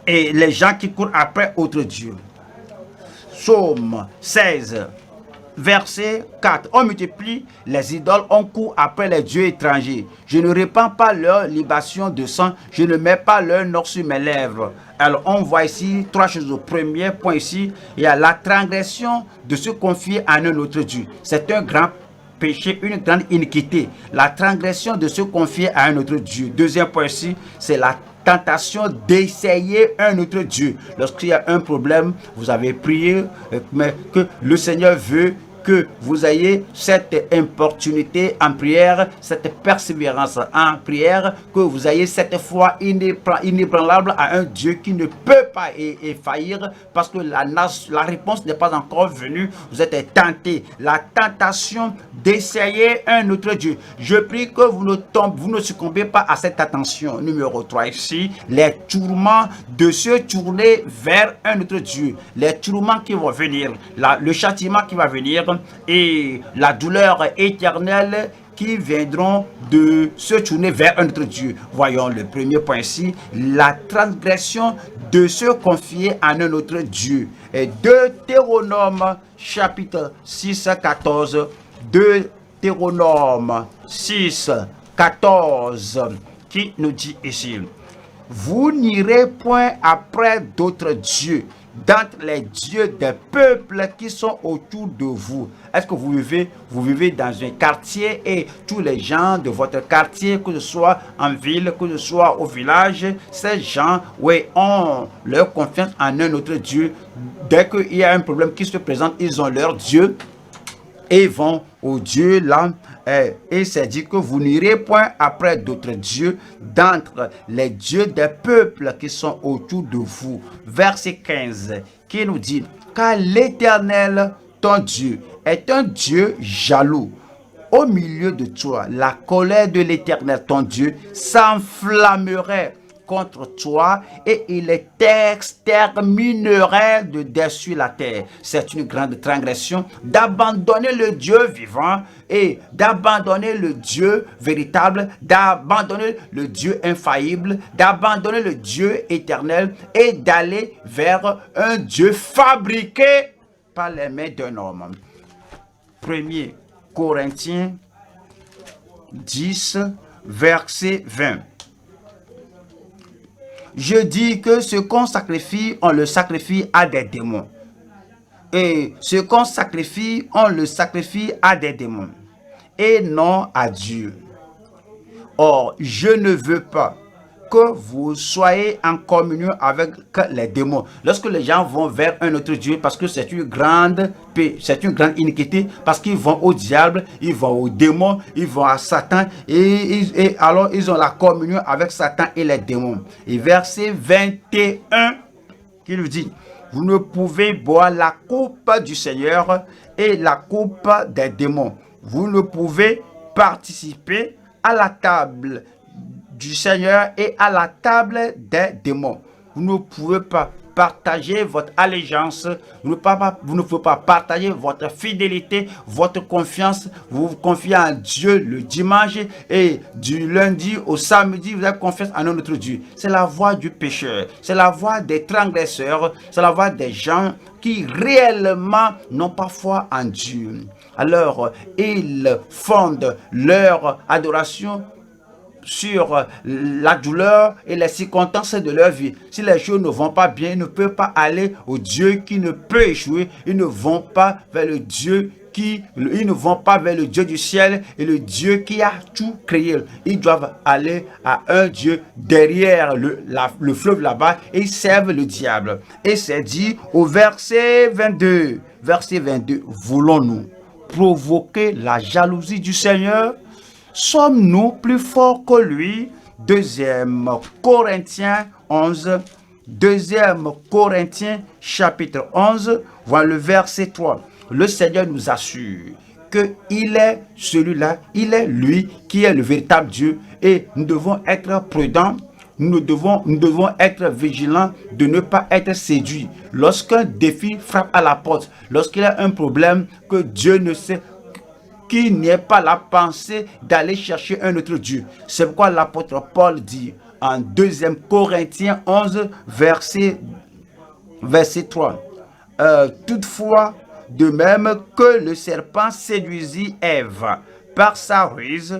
S1: Et les gens qui courent après autre Dieu. Psaume 16, verset 4. On multiplie les idoles, on court après les dieux étrangers. Je ne répands pas leur libation de sang, je ne mets pas leur nom sur mes lèvres. Alors on voit ici trois choses. Au premier point ici, il y a la transgression de se confier à un autre Dieu. C'est un grand péché, une grande iniquité. La transgression de se confier à un autre Dieu. Deuxième point ici, c'est la tentation d'essayer un autre Dieu. Lorsqu'il y a un problème, vous avez prié, mais que le Seigneur veut que vous ayez cette importunité en prière, cette persévérance en prière, que vous ayez cette foi inébranlable à un Dieu qui ne peut pas faillir, parce que la réponse n'est pas encore venue. Vous êtes tenté. La tentation d'essayer un autre Dieu. Je prie que vous ne succombez pas à cette tentation. Numéro 3 ici, les tourments de se tourner vers un autre Dieu. Les tourments qui vont venir, le châtiment qui va venir, et la douleur éternelle qui viendront de se tourner vers un autre Dieu. Voyons le premier point ici, la transgression de se confier à un autre Dieu. Et Deutéronome chapitre 6, 14. Deutéronome 6, 14, qui nous dit ici: vous n'irez point après d'autres dieux, d'entre les dieux des peuples qui sont autour de vous. Est-ce que vous vivez dans un quartier et tous les gens de votre quartier, que ce soit en ville, que ce soit au village, ces gens, oui, ont leur confiance en un autre Dieu. Dès qu'il y a un problème qui se présente, ils ont leur Dieu et vont au Dieu là. Et c'est dit que vous n'irez point après d'autres dieux d'entre les dieux des peuples qui sont autour de vous. Verset 15 qui nous dit: car l'Éternel, ton Dieu, est un Dieu jaloux. Au milieu de toi, la colère de l'Éternel, ton Dieu, s'enflammerait contre toi et il exterminerait de dessus la terre. C'est une grande transgression d'abandonner le Dieu vivant et d'abandonner le Dieu véritable, d'abandonner le Dieu infaillible, d'abandonner le Dieu éternel et d'aller vers un Dieu fabriqué par les mains d'un homme. 1 Corinthiens 10, verset 20. Je dis que ce qu'on sacrifie, on le sacrifie à des démons. Et ce qu'on sacrifie, on le sacrifie à des démons. Et non à Dieu. Or, je ne veux pas que vous soyez en communion avec les démons. Lorsque les gens vont vers un autre Dieu, parce que c'est une grande iniquité, parce qu'ils vont au diable, ils vont aux démons, ils vont à Satan, et alors ils ont la communion avec Satan et les démons. Et verset 21, qui nous dit: vous ne pouvez boire la coupe du Seigneur et la coupe des démons. Vous ne pouvez participer à la table du Seigneur et à la table des démons. Vous ne pouvez pas partager votre allégeance, vous ne pouvez pas partager votre fidélité, votre confiance. Vous vous confiez en Dieu le dimanche et du lundi au samedi, vous avez confiance en un autre Dieu. C'est la voie du pécheur, c'est la voie des transgresseurs, c'est la voie des gens qui réellement n'ont pas foi en Dieu. Alors, ils fondent leur adoration sur la douleur et les circonstances de leur vie. Si les choses ne vont pas bien, ils ne peuvent pas aller au Dieu qui ne peut échouer. Ils ne vont pas vers le Dieu ils ne vont pas vers le Dieu du ciel et le Dieu qui a tout créé. Ils doivent aller à un Dieu derrière le fleuve là-bas et ils servent le diable. Et c'est dit au verset 22. Verset 22. Voulons-nous provoquer la jalousie du Seigneur? Sommes-nous plus forts que lui? 2 Corinthiens 11. 2 Corinthiens chapitre 11, voilà le verset 3. Le Seigneur nous assure qu'il est celui-là, il est lui qui est le véritable Dieu et nous devons être prudents. Nous devons être vigilants de ne pas être séduits. Lorsqu'un défi frappe à la porte, lorsqu'il y a un problème que Dieu ne sait, qu'il n'y ait pas la pensée d'aller chercher un autre Dieu. C'est pourquoi l'apôtre Paul dit en 2 Corinthiens 11, verset 3. Toutefois, de même que le serpent séduisit Ève par sa ruse,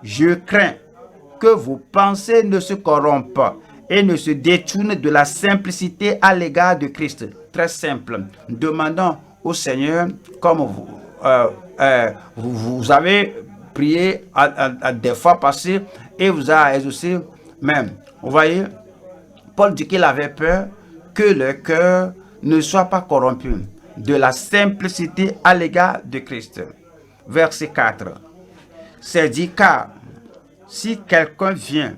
S1: je crains que vos pensées ne se corrompent et ne se détournent de la simplicité à l'égard de Christ. Très simple. Demandons au Seigneur, comme vous avez prié à des fois passées et vous a exaucé même. Vous voyez, Paul dit qu'il avait peur que le cœur ne soit pas corrompu de la simplicité à l'égard de Christ. Verset 4. C'est dit: car si quelqu'un vient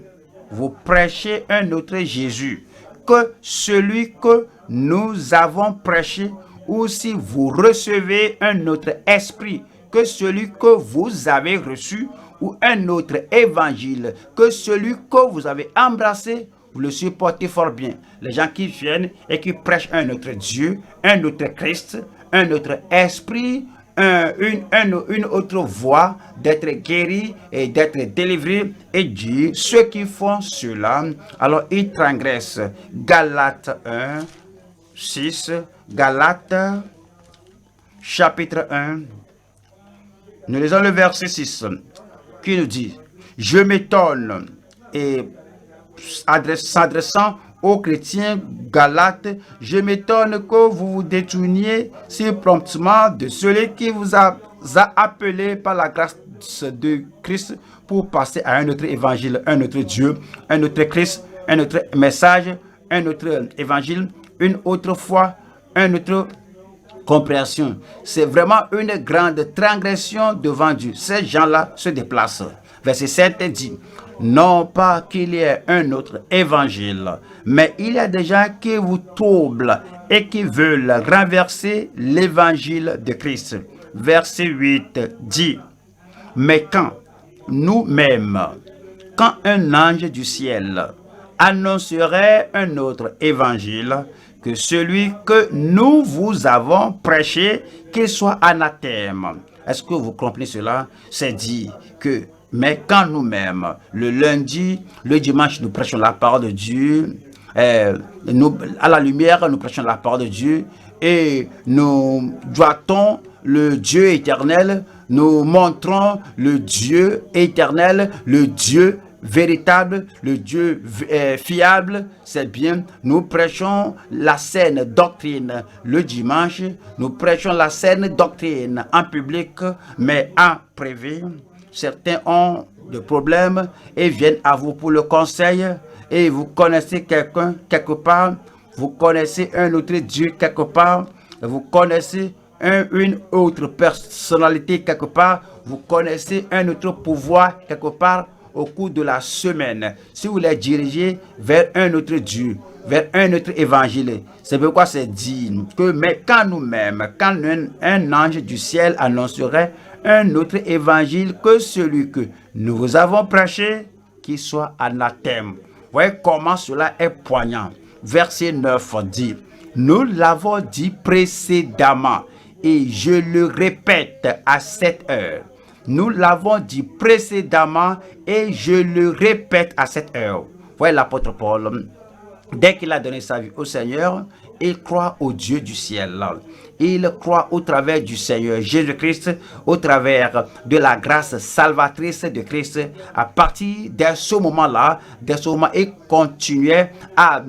S1: vous prêcher un autre Jésus que celui que nous avons prêché, ou si vous recevez un autre esprit que celui que vous avez reçu, ou un autre évangile que celui que vous avez embrassé, vous le supportez fort bien. Les gens qui viennent et qui prêchent un autre Dieu, un autre Christ, un autre esprit, une autre voie d'être guéri et d'être délivré, et dit: ceux qui font cela, alors ils transgressent. Galates 1, 6, Galates chapitre 1, nous lisons le verset 6 qui nous dit: je m'étonne, et s'adressant aux chrétiens Galates, je m'étonne que vous vous détourniez si promptement de celui qui vous a appelé par la grâce de Christ pour passer à un autre évangile, un autre Dieu, un autre Christ, un autre message, un autre évangile, une autre foi, un autre compréhension. C'est vraiment une grande transgression devant Dieu. Ces gens-là se déplacent. Verset 7 dit: non pas qu'il y ait un autre évangile, mais il y a des gens qui vous troublent et qui veulent renverser l'évangile de Christ. Verset 8 dit: mais quand nous-mêmes, quand un ange du ciel annoncerait un autre évangile que celui que nous vous avons prêché, qu'il soit anathème. Est-ce que vous comprenez cela? C'est dit que, mais quand nous-mêmes, le lundi, le dimanche, nous prêchons la parole de Dieu, à la lumière, nous prêchons la parole de Dieu, et nous doitons le Dieu éternel, nous montrons le Dieu éternel, le Dieu véritable, le Dieu fiable. C'est bien, nous prêchons la saine doctrine le dimanche, nous prêchons la saine doctrine en public, mais en privé. Certains ont des problèmes et viennent à vous pour le conseil, et vous connaissez quelqu'un quelque part, vous connaissez un autre Dieu quelque part, vous connaissez une autre personnalité quelque part, vous connaissez un autre pouvoir quelque part au cours de la semaine. Si vous les dirigez vers un autre Dieu, vers un autre évangile, c'est pourquoi c'est dit que mais quand nous-mêmes, quand un ange du ciel annoncerait un autre évangile que celui que nous vous avons prêché, qu'il soit anathème. Voyez comment cela est poignant. Verset 9 dit, nous l'avons dit précédemment et je le répète à cette heure. Nous l'avons dit précédemment et je le répète à cette heure. Voyez l'apôtre Paul, dès qu'il a donné sa vie au Seigneur, il croit au Dieu du ciel. Il croit au travers du Seigneur Jésus-Christ, au travers de la grâce salvatrice de Christ. À partir de ce moment-là, il continuait à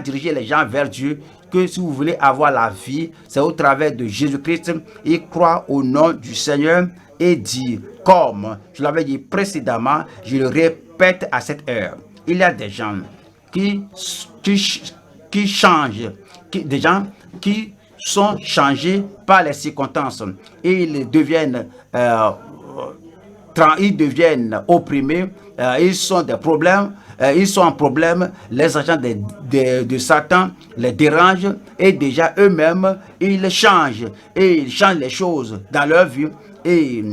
S1: diriger les gens vers Dieu. Que si vous voulez avoir la vie, c'est au travers de Jésus-Christ. Il croit au nom du Seigneur et dit, comme je l'avais dit précédemment, je le répète à cette heure. Il y a des gens qui changent, des gens qui sont changés par les circonstances et ils deviennent opprimés, ils sont des problèmes, ils sont en problème, les agents de Satan les dérangent et déjà eux-mêmes ils changent les choses dans leur vie. Et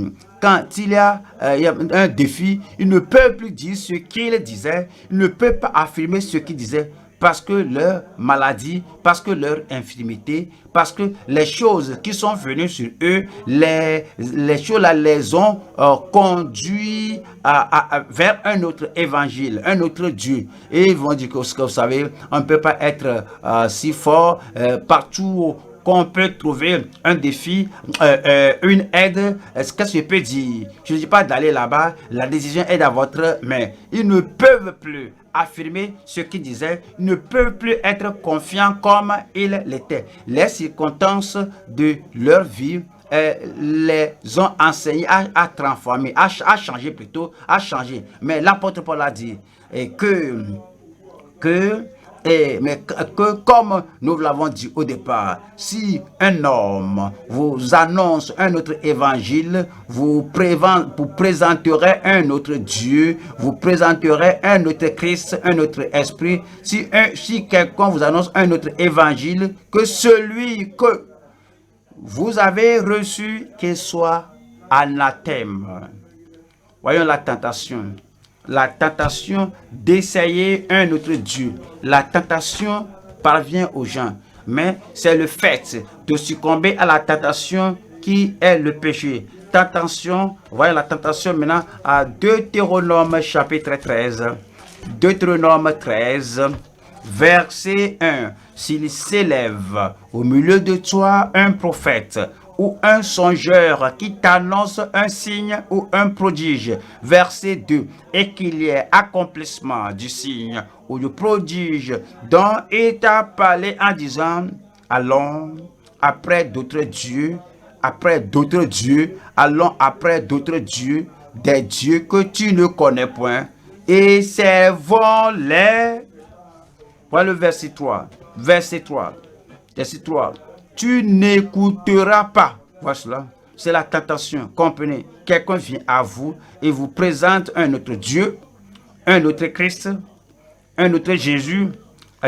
S1: quand il y a un défi, ils ne peuvent plus dire ce qu'ils disaient, ils ne peuvent pas affirmer ce qu'ils disaient parce que leur maladie, parce que leur infirmité, parce que les choses qui sont venues sur eux, les choses là les ont conduits vers un autre évangile, un autre Dieu. Et ils vont dire que vous savez, on ne peut pas être si fort partout qu'on peut trouver un défi, une aide. Qu'est-ce que je peux dire? Je ne dis pas d'aller là-bas, la décision est dans votre main. Ils ne peuvent plus affirmer ce qu'ils disaient, ils ne peuvent plus être confiants comme ils l'étaient. Les circonstances de leur vie les ont enseignés à transformer, à changer plutôt, à changer. Mais l'apôtre Paul a dit mais comme nous l'avons dit au départ, si un homme vous annonce un autre évangile, vous présenterez un autre Dieu, vous présenterez un autre Christ, un autre esprit. Si quelqu'un vous annonce un autre évangile, que celui que vous avez reçu, qu'il soit anathème. Voyons la tentation. La tentation d'essayer un autre Dieu. La tentation parvient aux gens. Mais c'est le fait de succomber à la tentation qui est le péché. Tentation, voyons la tentation maintenant à Deutéronome chapitre 13. Deutéronome 13, verset 1. S'il s'élève au milieu de toi un prophète, ou un songeur qui t'annonce un signe ou un prodige. Verset 2. Et qu'il y ait accomplissement du signe ou du prodige dont il t'a parlé en disant, allons après d'autres dieux, allons après d'autres dieux, des dieux que tu ne connais point, et servons-les. Voilà le verset 3. Verset 3. Tu n'écouteras pas. Voilà cela. C'est la tentation. Comprenez. Quelqu'un vient à vous et vous présente un autre Dieu, un autre Christ, un autre Jésus,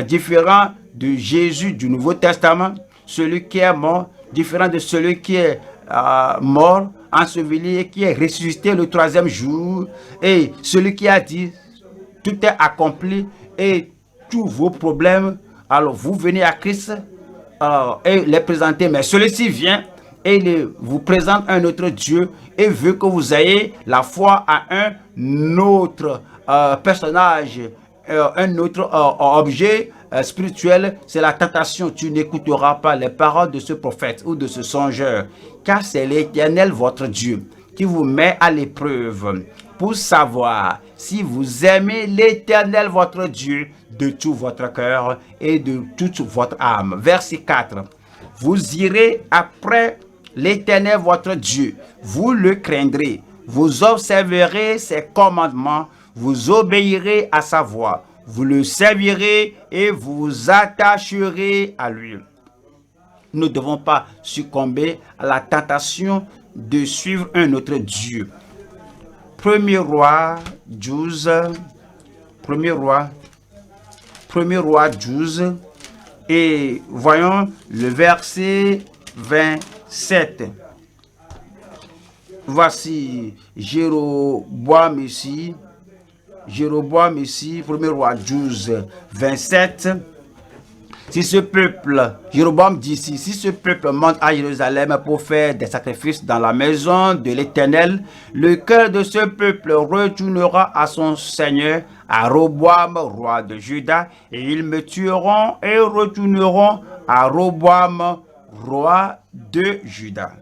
S1: différent de Jésus du Nouveau Testament, celui qui est mort, différent de celui qui est mort, enseveli et qui est ressuscité le troisième jour, et celui qui a dit tout est accompli et tous vos problèmes, alors vous venez à Christ et les présenter, mais celui-ci vient et il vous présente un autre Dieu et veut que vous ayez la foi à un autre personnage, un autre objet spirituel. C'est la tentation. Tu n'écouteras pas les paroles de ce prophète ou de ce songeur, car c'est l'Éternel votre Dieu qui vous met à l'épreuve pour savoir si vous aimez l'Éternel votre Dieu de tout votre cœur et de toute votre âme. Verset 4. Vous irez après l'Éternel votre Dieu, vous le craindrez, vous observerez ses commandements, vous obéirez à sa voix, vous le servirez et vous attacherez à lui. Nous ne devons pas succomber à la tentation de suivre un autre Dieu. Premier roi 12, premier roi 12, et voyons le verset 27. Voici Jéroboam ici, premier roi 12, 27. Si ce peuple, Jéroboam dit ici, si ce peuple monte à Jérusalem pour faire des sacrifices dans la maison de l'Éternel, le cœur de ce peuple retournera à son Seigneur, à Roboam, roi de Juda, et ils me tueront et retourneront à Roboam, roi de Juda.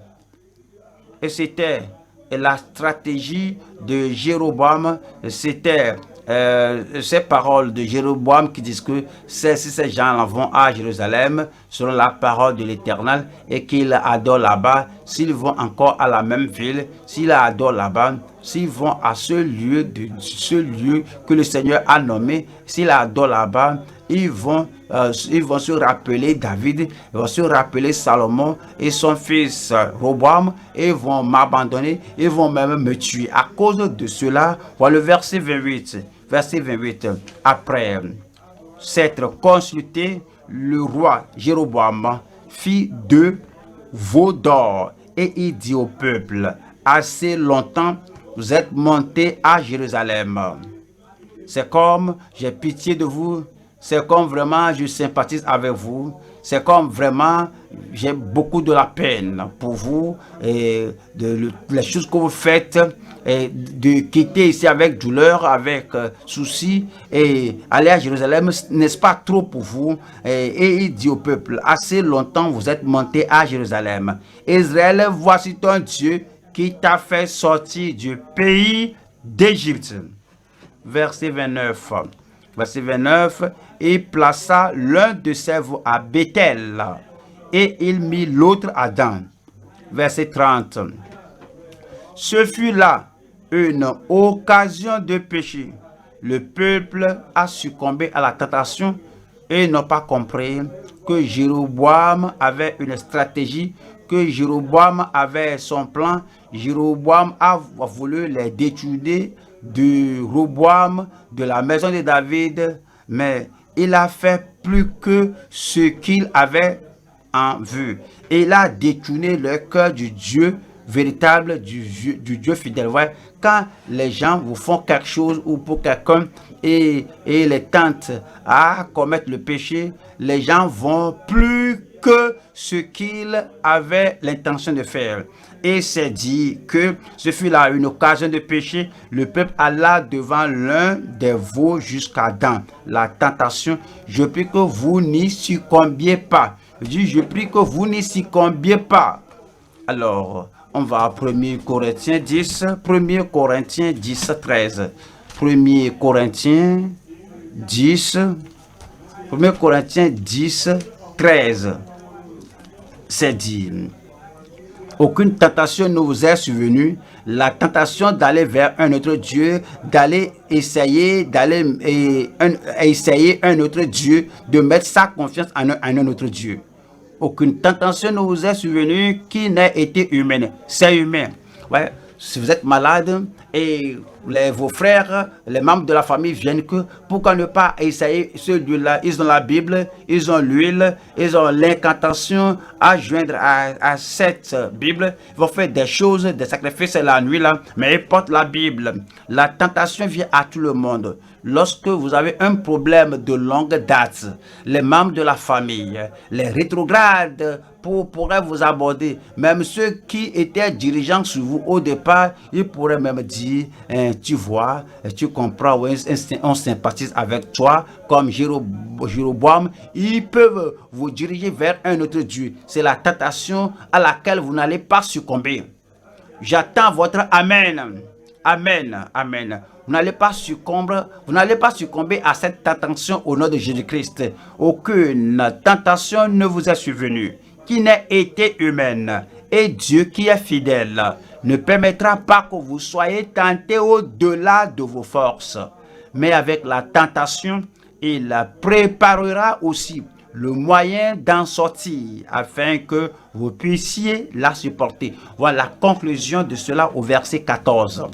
S1: Et c'était la stratégie de Jéroboam, c'était ces paroles de Jéroboam qui disent que si ces gens vont à Jérusalem selon la parole de l'Éternel et qu'ils adorent là-bas, s'ils vont encore à la même ville, s'ils adorent là-bas, s'ils vont à ce lieu que le Seigneur a nommé, s'ils adorent là-bas, ils vont se rappeler David, ils vont se rappeler Salomon et son fils Roboam, et ils vont m'abandonner, ils vont même me tuer. À cause de cela, voilà le verset 28. Après s'être consulté, le roi Jéroboam fit 2 veaux d'or et il dit au peuple: assez longtemps vous êtes montés à Jérusalem. C'est comme j'ai pitié de vous. C'est comme vraiment je sympathise avec vous. C'est comme vraiment j'ai beaucoup de la peine pour vous et les choses que vous faites, et de quitter ici avec douleur, avec souci et aller à Jérusalem, n'est-ce pas trop pour vous? Et il dit au peuple: assez longtemps vous êtes monté à Jérusalem. Israël, voici ton Dieu qui t'a fait sortir du pays d'Égypte. Verset 29. Verset 29, il plaça l'un de ses veaux à Bethel et il mit l'autre à Dan. Verset 30. Ce fut là une occasion de péché. Le peuple a succombé à la tentation et n'a pas compris que Jéroboam avait une stratégie, que Jéroboam avait son plan. Jéroboam a voulu les détourner de Roboam, de la maison de David, mais il a fait plus que ce qu'il avait en vue. Il a détourné le cœur du Dieu véritable, du Dieu fidèle. Ouais, quand les gens vous font quelque chose ou pour quelqu'un et les tentent à commettre le péché, les gens vont plus que ce qu'ils avaient l'intention de faire. Et c'est dit que ce fut là une occasion de péché. Le peuple alla devant l'un des veaux jusqu'à Dan. La tentation, je prie que vous n'y succombiez pas. Je dis, je prie que vous n'y succombiez pas. Alors, on va à 1 Corinthiens 10, 1 Corinthiens 10, 13. 1 Corinthiens 10, 1 Corinthiens 10, 13. C'est dit: aucune tentation ne vous est survenue, la tentation d'aller vers un autre Dieu, d'aller essayer un autre Dieu, de mettre sa confiance en un autre Dieu. Aucune tentation ne vous est survenue qui n'ait été humaine. C'est humain. Ouais. Si vous êtes malade et vos frères, les membres de la famille viennent, que pourquoi ne pas essayer ce Dieu-là? Ils ont la Bible, ils ont l'huile, ils ont l'incantation à joindre à cette Bible. Ils vont faire des choses, des sacrifices la nuit là, mais ils portent la Bible. La tentation vient à tout le monde. Lorsque vous avez un problème de longue date, les membres de la famille, les rétrogrades pourraient vous aborder. Même ceux qui étaient dirigeants sur vous au départ, ils pourraient même dire, tu vois, tu comprends, on sympathise avec toi, comme Jéroboam. Ils peuvent vous diriger vers un autre Dieu. C'est la tentation à laquelle vous n'allez pas succomber. J'attends votre Amen. Amen. Amen. Vous n'allez pas succomber à cette tentation au nom de Jésus-Christ. Aucune tentation ne vous est survenue qui n'ait été humaine. Et Dieu qui est fidèle ne permettra pas que vous soyez tentés au-delà de vos forces. mais avec la tentation, il préparera aussi le moyen d'en sortir afin que vous puissiez la supporter. Voilà la conclusion de cela au verset 14.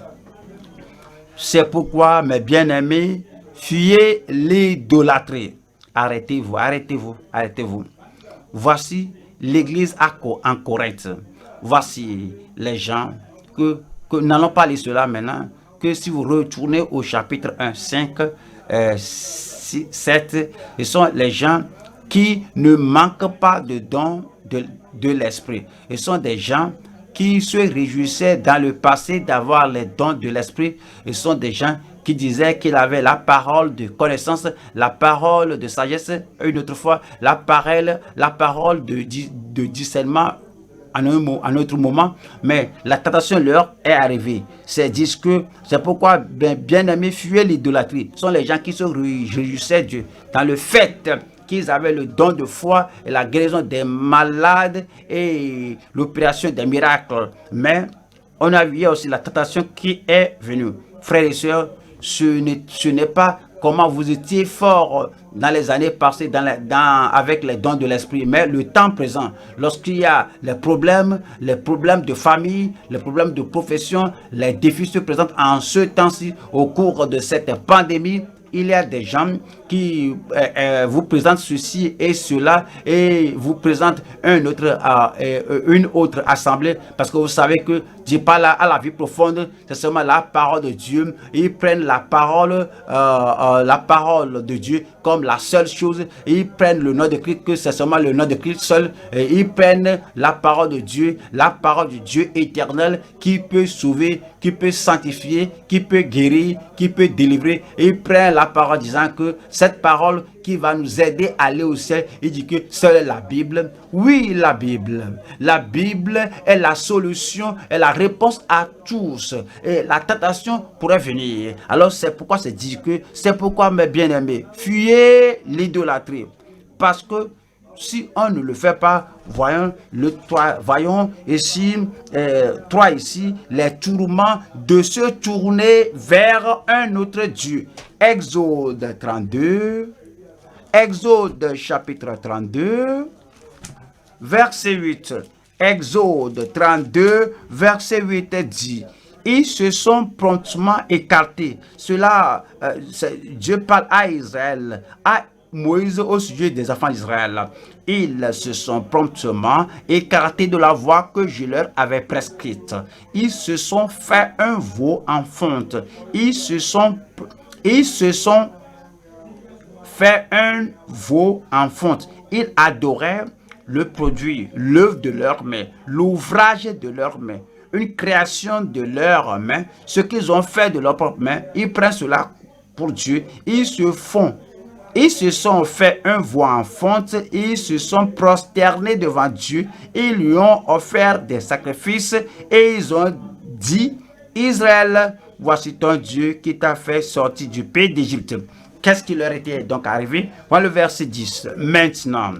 S1: C'est pourquoi, mes bien-aimés, fuyez l'idolâtrie. Arrêtez-vous, arrêtez-vous, arrêtez-vous. Voici l'église en Corinthe. Voici les gens que n'allons pas lire cela maintenant, que si vous retournez au chapitre 1, 5, 6, 7, ce sont les gens qui ne manquent pas de dons de l'esprit. Ce sont des gens qui se réjouissaient dans le passé d'avoir les dons de l'esprit. Ce sont des gens qui disaient qu'il avait la parole de connaissance, la parole de sagesse, une autre fois, la parole de discernement à un autre moment, mais la tentation leur est arrivée. C'est pourquoi, bien aimés, fuyez l'idolâtrie. Ce sont les gens qui se réjouissaient Dieu dans le fait qu'ils avaient le don de foi et la guérison des malades et l'opération des miracles. Mais on a vu aussi la tentation qui est venue. Frères et sœurs, ce n'est pas comment vous étiez fort dans les années passées avec les dons de l'esprit, mais le temps présent, lorsqu'il y a les problèmes de famille, les problèmes de profession, les défis se présentent en ce temps-ci au cours de cette pandémie. Il y a des gens qui vous présentent ceci et cela et vous présentent une autre assemblée parce que vous savez que Dieu parle à la vie profonde, c'est seulement la parole de Dieu. Ils prennent la parole de Dieu comme la seule chose. Ils prennent le nom de Christ, que c'est seulement le nom de Christ seul. Et ils prennent la parole de Dieu, la parole du Dieu éternel qui peut sauver, qui peut sanctifier, qui peut guérir, qui peut délivrer. Et ils prennent la parole disant que cette parole qui va nous aider à aller au ciel, il dit que seule la Bible. Oui, la Bible. La Bible est la solution, est la réponse à tous. Et la tentation pourrait venir. Alors c'est pourquoi mes bien-aimés, fuyez l'idolâtrie. Parce que si on ne le fait pas, voyons ici, 3 ici, les tourments de se tourner vers un autre Dieu. Exode 32, Exode chapitre 32, verset 8. Exode 32, verset 8 dit: ils se sont promptement écartés. Dieu parle à Israël, à Moïse au sujet des enfants d'Israël. Ils se sont promptement écartés de la voie que je leur avais prescrite. Ils se sont fait un veau en fonte. Ils se sont fait un veau en fonte. Ils adoraient le produit, l'œuvre de leurs mains, l'ouvrage de leurs mains, une création de leurs mains, ce qu'ils ont fait de leurs propres mains. Ils prennent cela pour Dieu. Ils se sont fait un veau en fonte. Ils se sont prosternés devant Dieu. Ils lui ont offert des sacrifices et ils ont dit: Israël, voici ton Dieu qui t'a fait sortir du pays d'Égypte. Qu'est-ce qui leur était donc arrivé? Voilà le verset 10. Maintenant,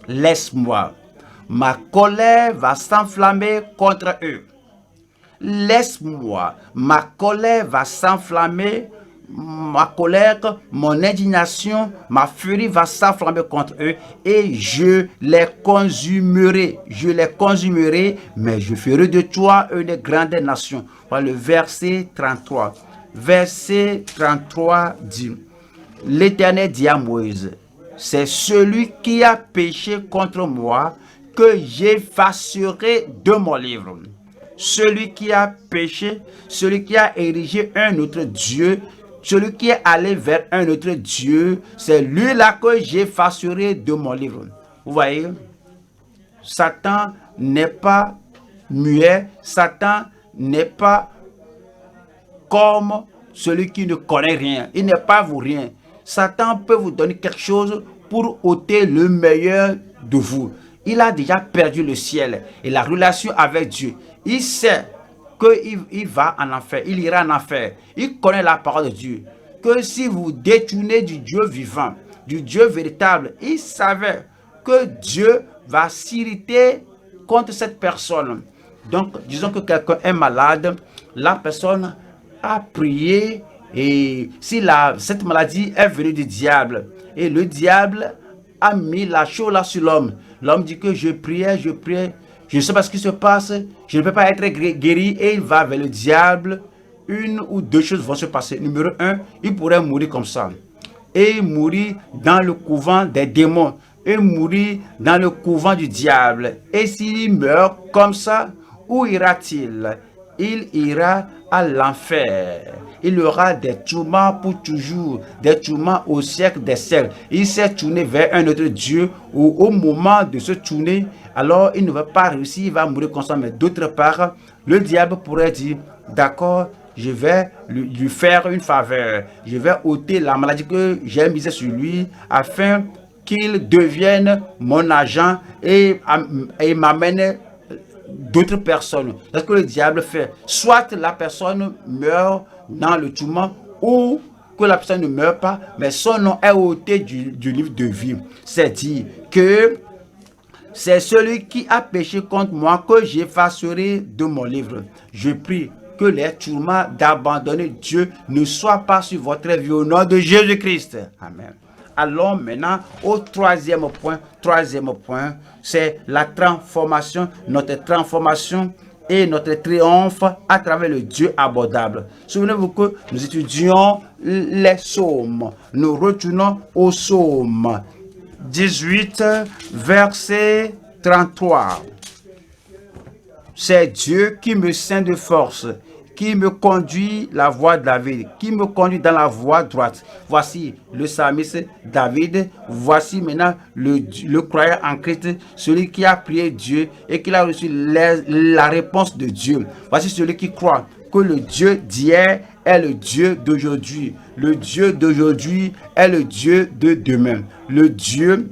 S1: laisse-moi. Ma colère va s'enflammer contre eux. Laisse-moi. Ma colère va s'enflammer. Ma colère, mon indignation, ma furie va s'enflammer contre eux et je les consumerai. Je les consumerai, mais je ferai de toi une grande nation. Voilà le verset 33. Verset 33 dit: L'Éternel dit à Moïse: c'est celui qui a péché contre moi que j'effacerai de mon livre. Celui qui a péché, celui qui a érigé un autre Dieu, celui qui est allé vers un autre Dieu, c'est lui-là que j'effacerai de mon livre. Vous voyez, Satan n'est pas muet, Satan n'est pas comme celui qui ne connaît rien. Il n'est pas vous rien. Satan peut vous donner quelque chose pour ôter le meilleur de vous. Il a déjà perdu le ciel et la relation avec Dieu. Il sait qu'il va en enfer, il ira en enfer. Il connaît la parole de Dieu. Que si vous détournez du Dieu vivant, du Dieu véritable, il savait que Dieu va s'irriter contre cette personne. Donc, disons que quelqu'un est malade, la personne a prié Et si cette maladie est venue du diable, et le diable a mis la chose là sur l'homme, l'homme dit que je priais, je ne sais pas ce qui se passe, je ne peux pas être guéri, et il va vers le diable. Une ou deux choses vont se passer. Numéro un, il pourrait mourir comme ça. Et mourir dans le couvent des démons. Et mourir dans le couvent du diable. Et s'il meurt comme ça, où ira-t-il? Il ira à l'enfer. Il aura des tourments pour toujours, des tourments au siècle des siècles. Il s'est tourné vers un autre Dieu, ou au moment de se tourner, alors il ne va pas réussir, il va mourir comme ça. Mais d'autre part, le diable pourrait dire, d'accord, je vais lui faire une faveur. Je vais ôter la maladie que j'ai mise sur lui afin qu'il devienne mon agent et m'amène d'autres personnes. C'est ce que le diable fait. Soit la personne meurt dans le tourment ou que la personne ne meurt pas, mais son nom est ôté du livre de vie. C'est dit que c'est celui qui a péché contre moi que j'effacerai de mon livre. Je prie que les tourments d'abandonner Dieu ne soient pas sur votre vie au nom de Jésus-Christ. Amen. Allons maintenant au troisième point. Troisième point, c'est la transformation, notre transformation et notre triomphe à travers le Dieu abordable. Souvenez-vous que nous étudions les psaumes. Nous retournons au psaume 18, verset 33. C'est Dieu qui me ceint de force, qui me conduit la voie de David, qui me conduit dans la voie droite. Voici le psalmiste David, voici maintenant le croyant en Christ, celui qui a prié Dieu et qui a reçu la réponse de Dieu. Voici celui qui croit que le Dieu d'hier est le Dieu d'aujourd'hui. Le Dieu d'aujourd'hui est le Dieu de demain. Le Dieu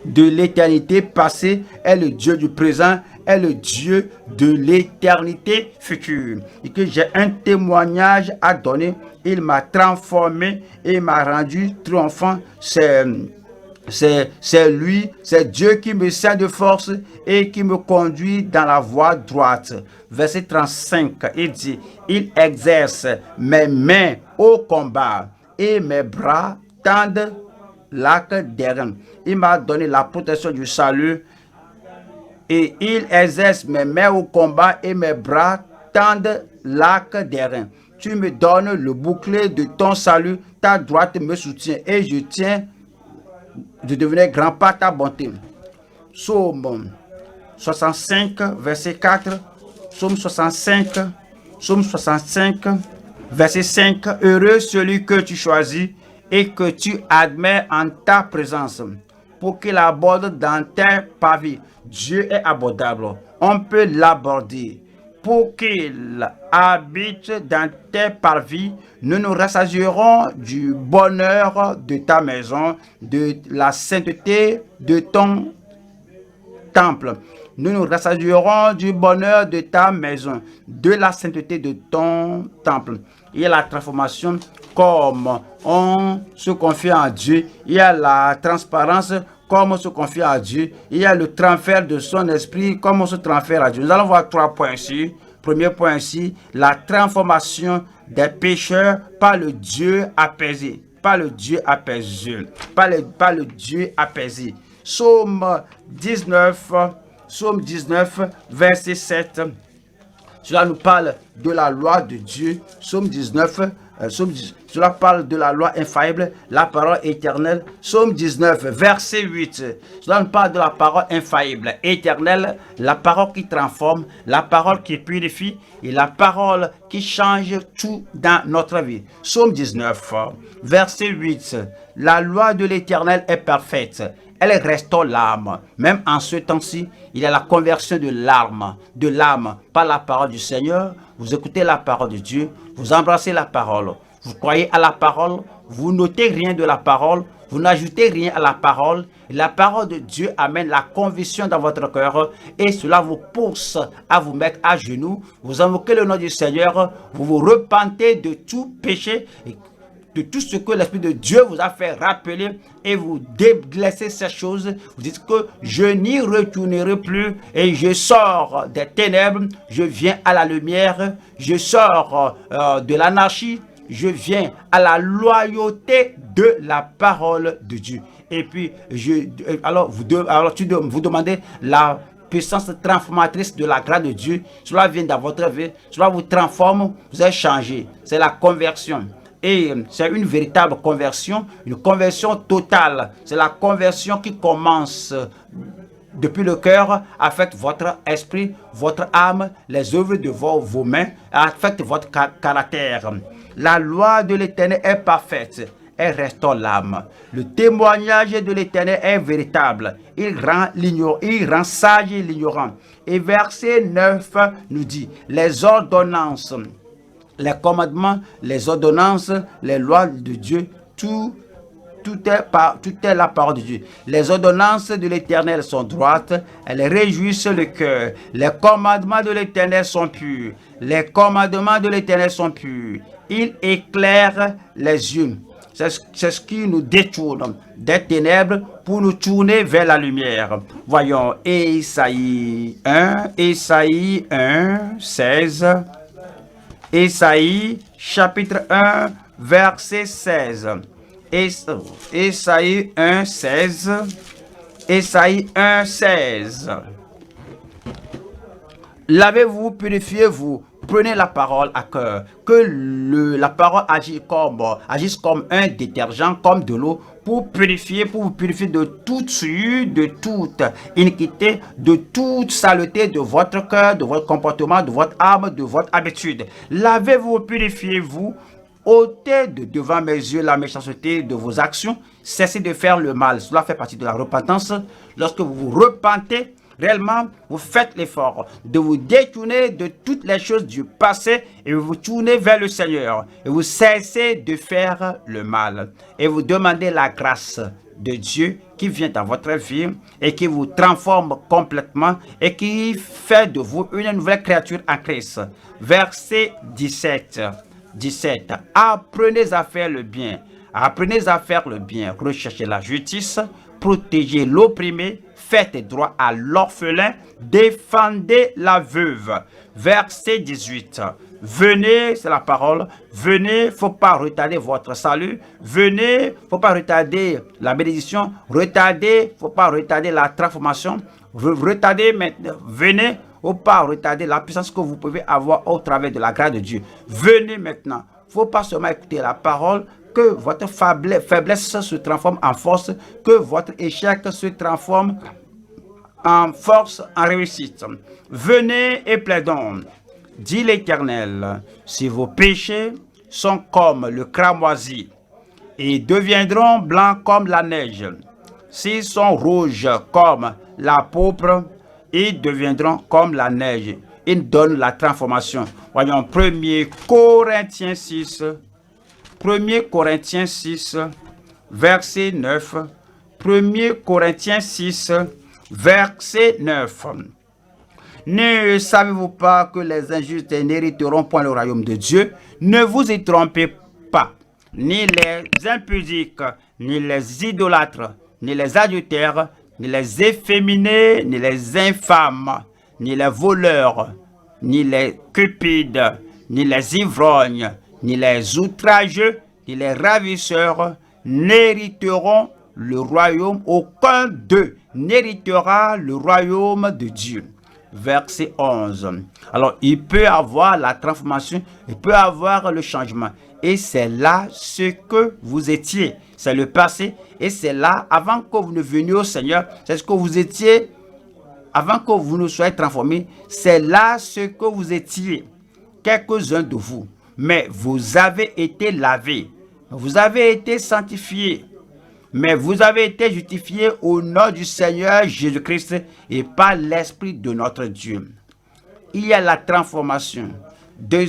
S1: de l'éternité passée est le Dieu du présent, est le Dieu de l'éternité future. Et que j'ai un témoignage à donner. Il m'a transformé et m'a rendu triomphant. C'est lui, c'est Dieu qui me sert de force et qui me conduit dans la voie droite. Verset 35, il dit, il exerce mes mains au combat et mes bras tendent l'arc d'airain. Il m'a donné la protection du salut et il exerce mes mains au combat et mes bras tendent l'arc d'airain. Tu me donnes le bouclier de ton salut, ta droite me soutient et je devenais grand par ta bonté. Psaume 65, verset 4. Psaume 65, verset 5. Heureux celui que tu choisis et que tu admets en ta présence pour qu'il aborde dans tes parvis. Dieu est abordable. On peut l'aborder. Pour qu'il habite dans tes parvis, nous nous rassasierons du bonheur de ta maison, de la sainteté de ton temple. Nous nous rassasierons du bonheur de ta maison, de la sainteté de ton temple. Il y a la transformation comme on se confie en Dieu. Il y a la transparence comme on se confie à Dieu. Il y a le transfert de son esprit comme on se transfère à Dieu. Nous allons voir 3 points ici. Premier point ici, la transformation des pécheurs par le Dieu apaisé. Par le Dieu apaisé. Par le Dieu apaisé. Psaume 19, verset 7. Cela nous parle de la loi de Dieu. Psaume 19, cela parle de la loi infaillible, la parole éternelle. Psaume 19, verset 8. Cela nous parle de la parole infaillible, éternelle, la parole qui transforme, la parole qui purifie et la parole qui change tout dans notre vie. Psaume 19, verset 8. La loi de l'Éternel est parfaite. Elle restaure l'âme. Même en ce temps-ci, il y a la conversion de l'âme par la parole du Seigneur. Vous écoutez la parole de Dieu, vous embrassez la parole, vous croyez à la parole, vous notez rien de la parole, vous n'ajoutez rien à la parole. La parole de Dieu amène la conviction dans votre cœur et cela vous pousse à vous mettre à genoux. Vous invoquez le nom du Seigneur, vous vous repentez de tout péché et de tout ce que l'Esprit de Dieu vous a fait rappeler et vous délaissez ces choses. Vous dites que je n'y retournerai plus et je sors des ténèbres, je viens à la lumière, je sors de l'anarchie je viens à la loyauté de la parole de Dieu. Et puis, alors vous demandez la puissance transformatrice de la grâce de Dieu. Cela vient dans votre vie, cela vous transforme, vous êtes changé. C'est la conversion. Et c'est une véritable conversion, une conversion totale. C'est la conversion qui commence depuis le cœur, affecte votre esprit, votre âme, les œuvres de vos mains, affecte votre caractère. La loi de l'Éternel est parfaite, elle restaure l'âme. Le témoignage de l'Éternel est véritable. Il rend sage l'ignorant. Et verset 9 nous dit, les ordonnances, les commandements, les ordonnances, les lois de Dieu, tout est la parole de Dieu. Les ordonnances de l'Éternel sont droites, elles réjouissent le cœur. Les commandements de l'Éternel sont purs. Les commandements de l'Éternel sont purs. Ils éclairent les yeux. C'est ce qui nous détourne des ténèbres pour nous tourner vers la lumière. Voyons Ésaïe 1, 16. Ésaïe chapitre 1, verset 16. Ésaïe 1, 16. Ésaïe 1, 16. Lavez-vous, purifiez-vous, prenez la parole à cœur. Que la parole agisse comme un détergent, comme de l'eau, pour vous purifier de toute souillure, de toute iniquité, de toute saleté de votre cœur, de votre comportement, de votre âme, de votre habitude. Lavez-vous, purifiez-vous. Ôtez de devant mes yeux la méchanceté de vos actions. Cessez de faire le mal. Cela fait partie de la repentance. Lorsque vous vous repentez, réellement, vous faites l'effort de vous détourner de toutes les choses du passé et vous tournez vers le Seigneur. Et vous cessez de faire le mal. Et vous demandez la grâce de Dieu qui vient dans votre vie et qui vous transforme complètement et qui fait de vous une nouvelle créature en Christ. Verset 17. Apprenez à faire le bien. Apprenez à faire le bien. Recherchez la justice. Protégez l'opprimé. Faites droit à l'orphelin. Défendez la veuve. Verset 18. Venez, c'est la parole. Venez, faut pas retarder votre salut. Venez, faut pas retarder la bénédiction. Retardez, faut pas retarder la transformation. Retardez maintenant. Venez. Faut pas retarder la puissance que vous pouvez avoir au travers de la grâce de Dieu. Venez maintenant. Faut pas seulement écouter la parole, que votre faiblesse se transforme en force, que votre échec se transforme en force, en réussite. Venez et plaidons, dit l'Éternel, si vos péchés sont comme le cramoisi et deviendront blancs comme la neige, s'ils sont rouges comme la pourpre, ils deviendront comme la neige. Ils donnent la transformation. Voyons 1 Corinthiens 6. 1 Corinthiens 6, verset 9. 1 Corinthiens 6, verset 9. Ne savez-vous pas que les injustes n'hériteront point le royaume de Dieu? Ne vous y trompez pas. Ni les impudiques, ni les idolâtres, ni les adultères, ni les efféminés, ni les infâmes, ni les voleurs, ni les cupides, ni les ivrognes, ni les outrageux, ni les ravisseurs n'hériteront le royaume. Aucun d'eux n'héritera le royaume de Dieu. Verset 11. Alors, il peut avoir la transformation, il peut avoir le changement. Et c'est là ce que vous étiez. C'est le passé. Et c'est là, avant que vous ne veniez au Seigneur, c'est ce que vous étiez, avant que vous ne soyez transformés, c'est là ce que vous étiez. Quelques-uns de vous. Mais vous avez été lavés. Vous avez été sanctifiés. Mais vous avez été justifiés au nom du Seigneur Jésus-Christ et par l'Esprit de notre Dieu. Il y a la transformation. 2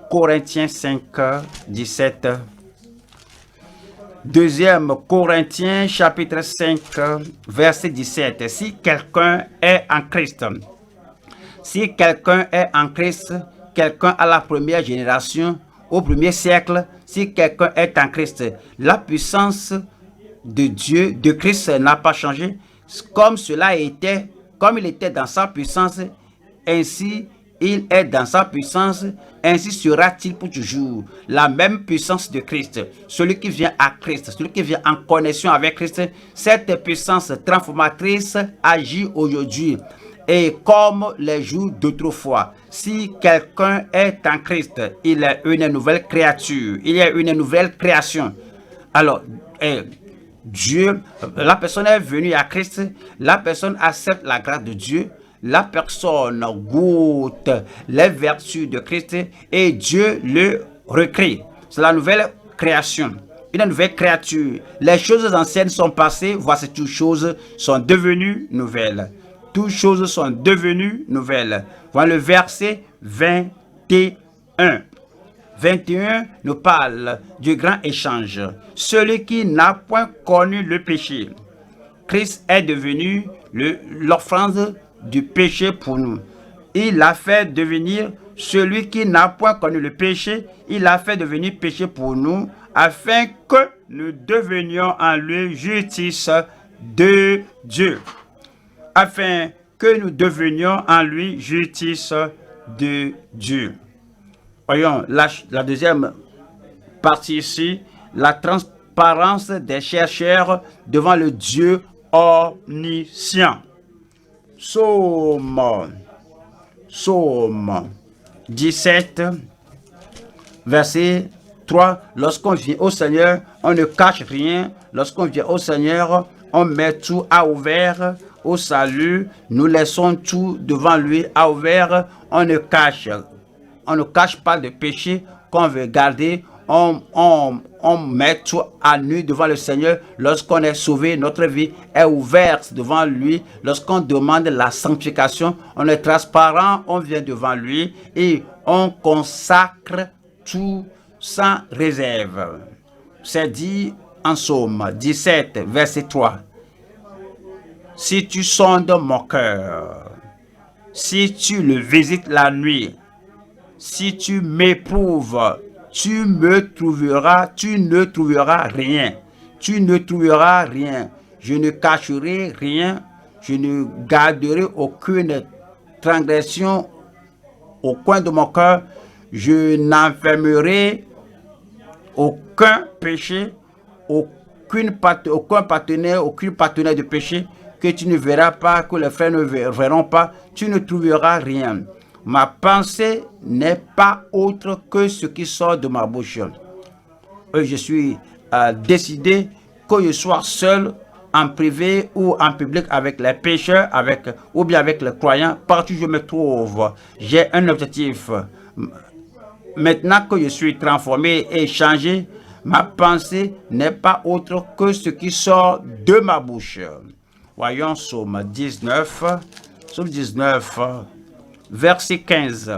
S1: Corinthiens 5, 17. 2 Corinthiens chapitre 5, verset 17. Si quelqu'un est en Christ, quelqu'un à la première génération, au premier siècle, si quelqu'un est en Christ, la puissance de Dieu, de Christ n'a pas changé. Comme il était dans sa puissance, ainsi Il est dans sa puissance, ainsi sera-t-il pour toujours. La même puissance de Christ, celui qui vient à Christ, celui qui vient en connexion avec Christ, cette puissance transformatrice agit aujourd'hui. Et comme les jours d'autrefois, si quelqu'un est en Christ, il est une nouvelle créature, il y a une nouvelle création. Alors, Dieu, la personne est venue à Christ, la personne accepte la grâce de Dieu, la personne goûte les vertus de Christ et Dieu le recrée. C'est la nouvelle création, une nouvelle créature. Les choses anciennes sont passées, voici toutes choses sont devenues nouvelles. Toutes choses sont devenues nouvelles. Voilà le verset 21. 21 nous parle du grand échange. Celui qui n'a point connu le péché. Christ est devenu l'offrande du péché pour nous. Il a fait devenir celui qui n'a point connu le péché. Il a fait devenir péché pour nous afin que nous devenions en lui justice de Dieu. Afin que nous devenions en lui justice de Dieu. Voyons la deuxième partie ici, la transparence des chercheurs devant le Dieu omniscient. Psaume 17, verset 3. Lorsqu'on vient au Seigneur, on ne cache rien. Lorsqu'on vient au Seigneur, on met tout à ouvert. Au salut, nous laissons tout devant lui à ouvert. On ne cache pas de péché qu'on veut garder. On met tout à nu devant le Seigneur. Lorsqu'on est sauvé, notre vie est ouverte devant lui. Lorsqu'on demande la sanctification, on est transparent, on vient devant lui et on consacre tout sans réserve. C'est dit en Psaume 17, verset 3. Si tu sondes mon cœur, si tu le visites la nuit, si tu m'éprouves, tu ne trouveras rien. Tu ne trouveras rien. Je ne cacherai rien. Je ne garderai aucune transgression au coin de mon cœur. Je n'enfermerai aucun péché, aucun partenaire de péché que tu ne verras pas, que les frères ne verront pas. Tu ne trouveras rien. Ma pensée n'est pas autre que ce qui sort de ma bouche. Je suis décidé que je sois seul, en privé ou en public, avec les pécheurs, ou bien avec les croyants, partout où je me trouve. J'ai un objectif. Maintenant que je suis transformé et changé, ma pensée n'est pas autre que ce qui sort de ma bouche. Voyons Psaume 19. Psaume 19. Verset 15,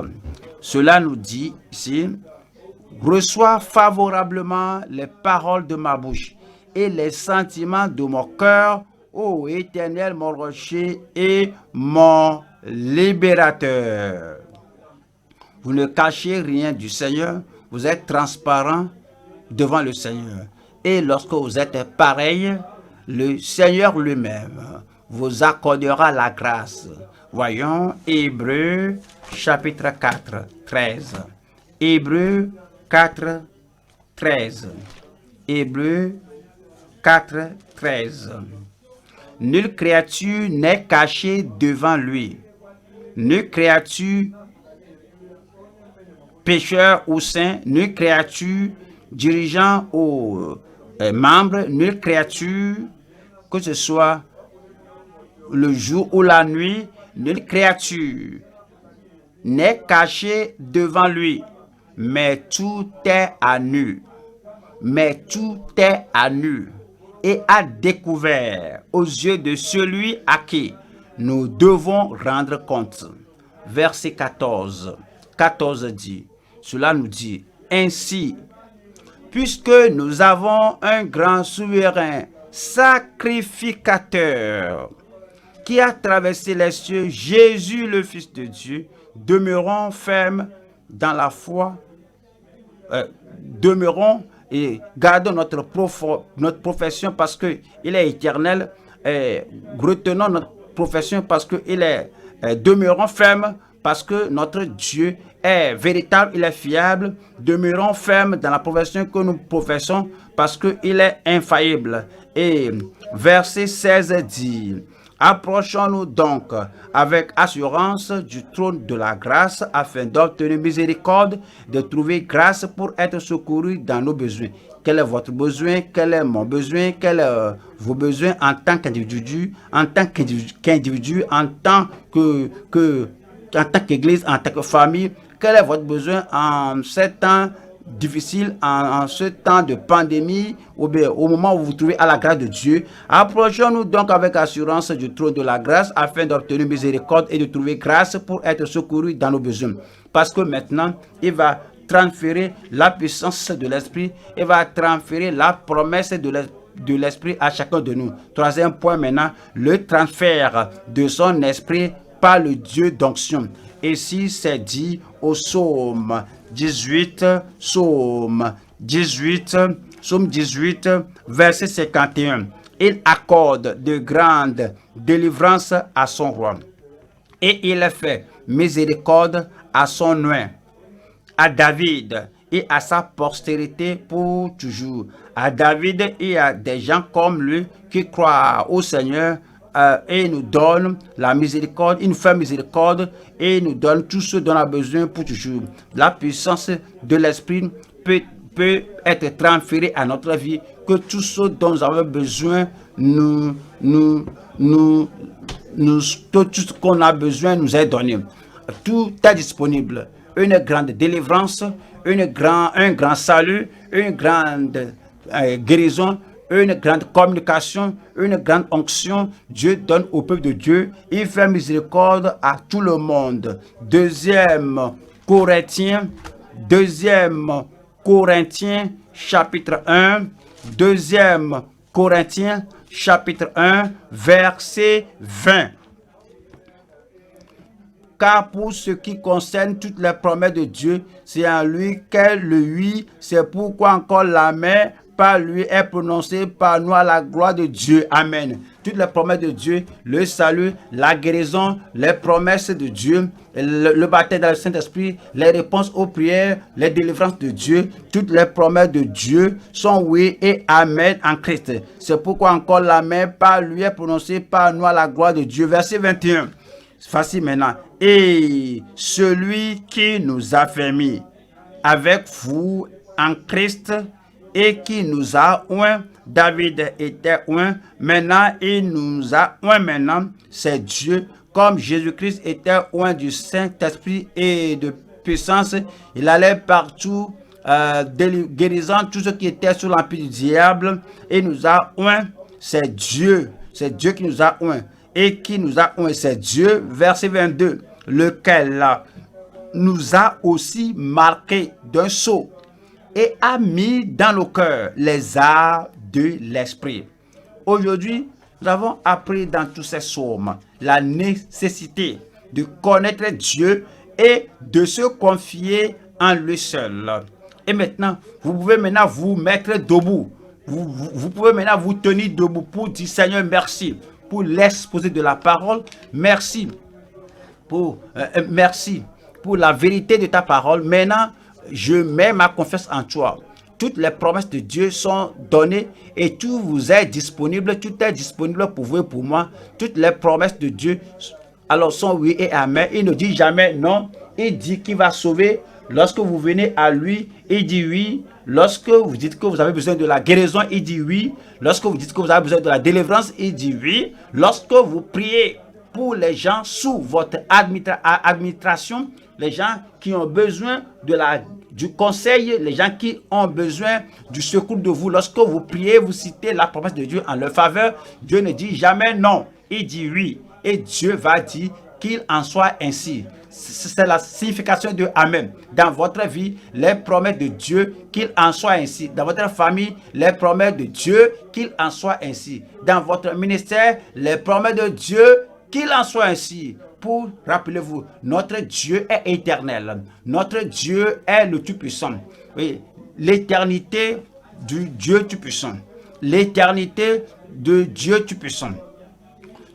S1: cela nous dit ici, « Reçois favorablement les paroles de ma bouche et les sentiments de mon cœur, ô Éternel, mon rocher et mon libérateur. » Vous ne cachez rien du Seigneur, vous êtes transparent devant le Seigneur. Et lorsque vous êtes pareil, le Seigneur lui-même vous accordera la grâce. Voyons Hébreux chapitre 4, 13. Hébreux 4, 13. Hébreux 4, 13. Nulle créature n'est cachée devant lui. Nulle créature pécheur ou saint, nulle créature dirigeant ou membre, nulle créature, que ce soit le jour ou la nuit, nulle créature n'est cachée devant lui, mais tout est à nu. Mais tout est à nu et à découvert aux yeux de celui à qui nous devons rendre compte. Verset 14. 14 dit, cela nous dit, ainsi, puisque nous avons un grand souverain sacrificateur qui a traversé les cieux, Jésus le Fils de Dieu, demeurons fermes dans la foi, demeurons et gardons notre profession parce qu'il est éternel, retenons notre profession parce qu'il est, demeurons fermes parce que notre Dieu est véritable, il est fiable. Demeurons fermes dans la profession que nous professons parce qu'il est infaillible. Et verset 16 dit: approchons-nous donc avec assurance du trône de la grâce afin d'obtenir miséricorde, de trouver grâce pour être secouru dans nos besoins. Quel est votre besoin? Quel est mon besoin? Quels sont vos besoins en tant qu'individu, en tant qu'individu, en tant qu'église, en tant que famille? Quel est votre besoin en ces temps difficiles, en ce temps de pandémie, ou bien au moment où vous vous trouvez à la grâce de Dieu? Approchons-nous donc avec assurance du trône de la grâce afin d'obtenir miséricorde et de trouver grâce pour être secouru dans nos besoins. Parce que maintenant, il va transférer la puissance de l'esprit et va transférer la promesse de l'esprit à chacun de nous. Troisième point maintenant, le transfert de son esprit par le Dieu d'onction. Ici, c'est dit au psaume 18, psaume 18, verset 51. Il accorde de grandes délivrances à son roi et il fait miséricorde à son oint, à David et à sa postérité pour toujours. À David et à des gens comme lui qui croient au Seigneur et nous donne la miséricorde, il nous fait miséricorde et nous donne tout ce dont on a besoin pour toujours. La puissance de l'esprit peut être transférée à notre vie, que tout ce dont nous avons besoin, tout ce qu'on a besoin nous est donné. Tout est disponible. Une grande délivrance, un grand salut, une grande guérison, une grande communication, une grande onction. Dieu donne au peuple de Dieu. Il fait miséricorde à tout le monde. Deuxième Corinthiens chapitre 1. Deuxième Corinthiens chapitre 1 verset 20. Car pour ce qui concerne toutes les promesses de Dieu, c'est en lui qu'est le oui. C'est pourquoi encore l'amen par lui est prononcé par nous à la gloire de Dieu. Amen. Toutes les promesses de Dieu, le salut, la guérison, les promesses de Dieu, le baptême dans le Saint-Esprit, les réponses aux prières, les délivrances de Dieu, toutes les promesses de Dieu sont oui et amen en Christ. C'est pourquoi encore l'amen par lui est prononcé par nous à la gloire de Dieu. Verset 21. Facile maintenant. Et celui qui nous a fait mis avec vous en Christ et qui nous a oint, David était oint, maintenant il nous a oint maintenant, c'est Dieu, comme Jésus-Christ était oint du Saint-Esprit et de puissance, il allait partout guérissant tout ce qui était sous l'empire du diable, et nous a oint, c'est Dieu qui nous a oint. Et qui nous a oint, c'est Dieu, verset 22, lequel nous a aussi marqué d'un sceau et a mis dans nos cœurs les arts de l'esprit. Aujourd'hui, nous avons appris dans tous ces psaumes la nécessité de connaître Dieu et de se confier en lui seul. Et maintenant, vous pouvez maintenant vous mettre debout. Vous pouvez maintenant vous tenir debout pour dire Seigneur, merci pour l'exposé de la parole. Merci pour la vérité de ta parole. Maintenant, je mets ma confiance en toi. Toutes les promesses de Dieu sont données et tout vous est disponible. Tout est disponible pour vous et pour moi. Toutes les promesses de Dieu alors sont oui et amen. Il ne dit jamais non. Il dit qu'il va sauver. Lorsque vous venez à lui, il dit oui. Lorsque vous dites que vous avez besoin de la guérison, il dit oui. Lorsque vous dites que vous avez besoin de la délivrance, il dit oui. Lorsque vous priez pour les gens sous votre administration, les gens qui ont besoin du conseil, les gens qui ont besoin du secours de vous, lorsque vous priez, vous citez la promesse de Dieu en leur faveur, Dieu ne dit jamais non, il dit oui. Et Dieu va dire qu'il en soit ainsi. C'est la signification de Amen. Dans votre vie, les promesses de Dieu, qu'il en soit ainsi. Dans votre famille, les promesses de Dieu, qu'il en soit ainsi. Dans votre ministère, les promesses de Dieu, qu'il en soit ainsi. Pour, rappelez-vous, notre Dieu est éternel. Notre Dieu est le Tout-Puissant. Oui, l'éternité du Dieu Tout-Puissant. L'éternité de Dieu Tout-Puissant.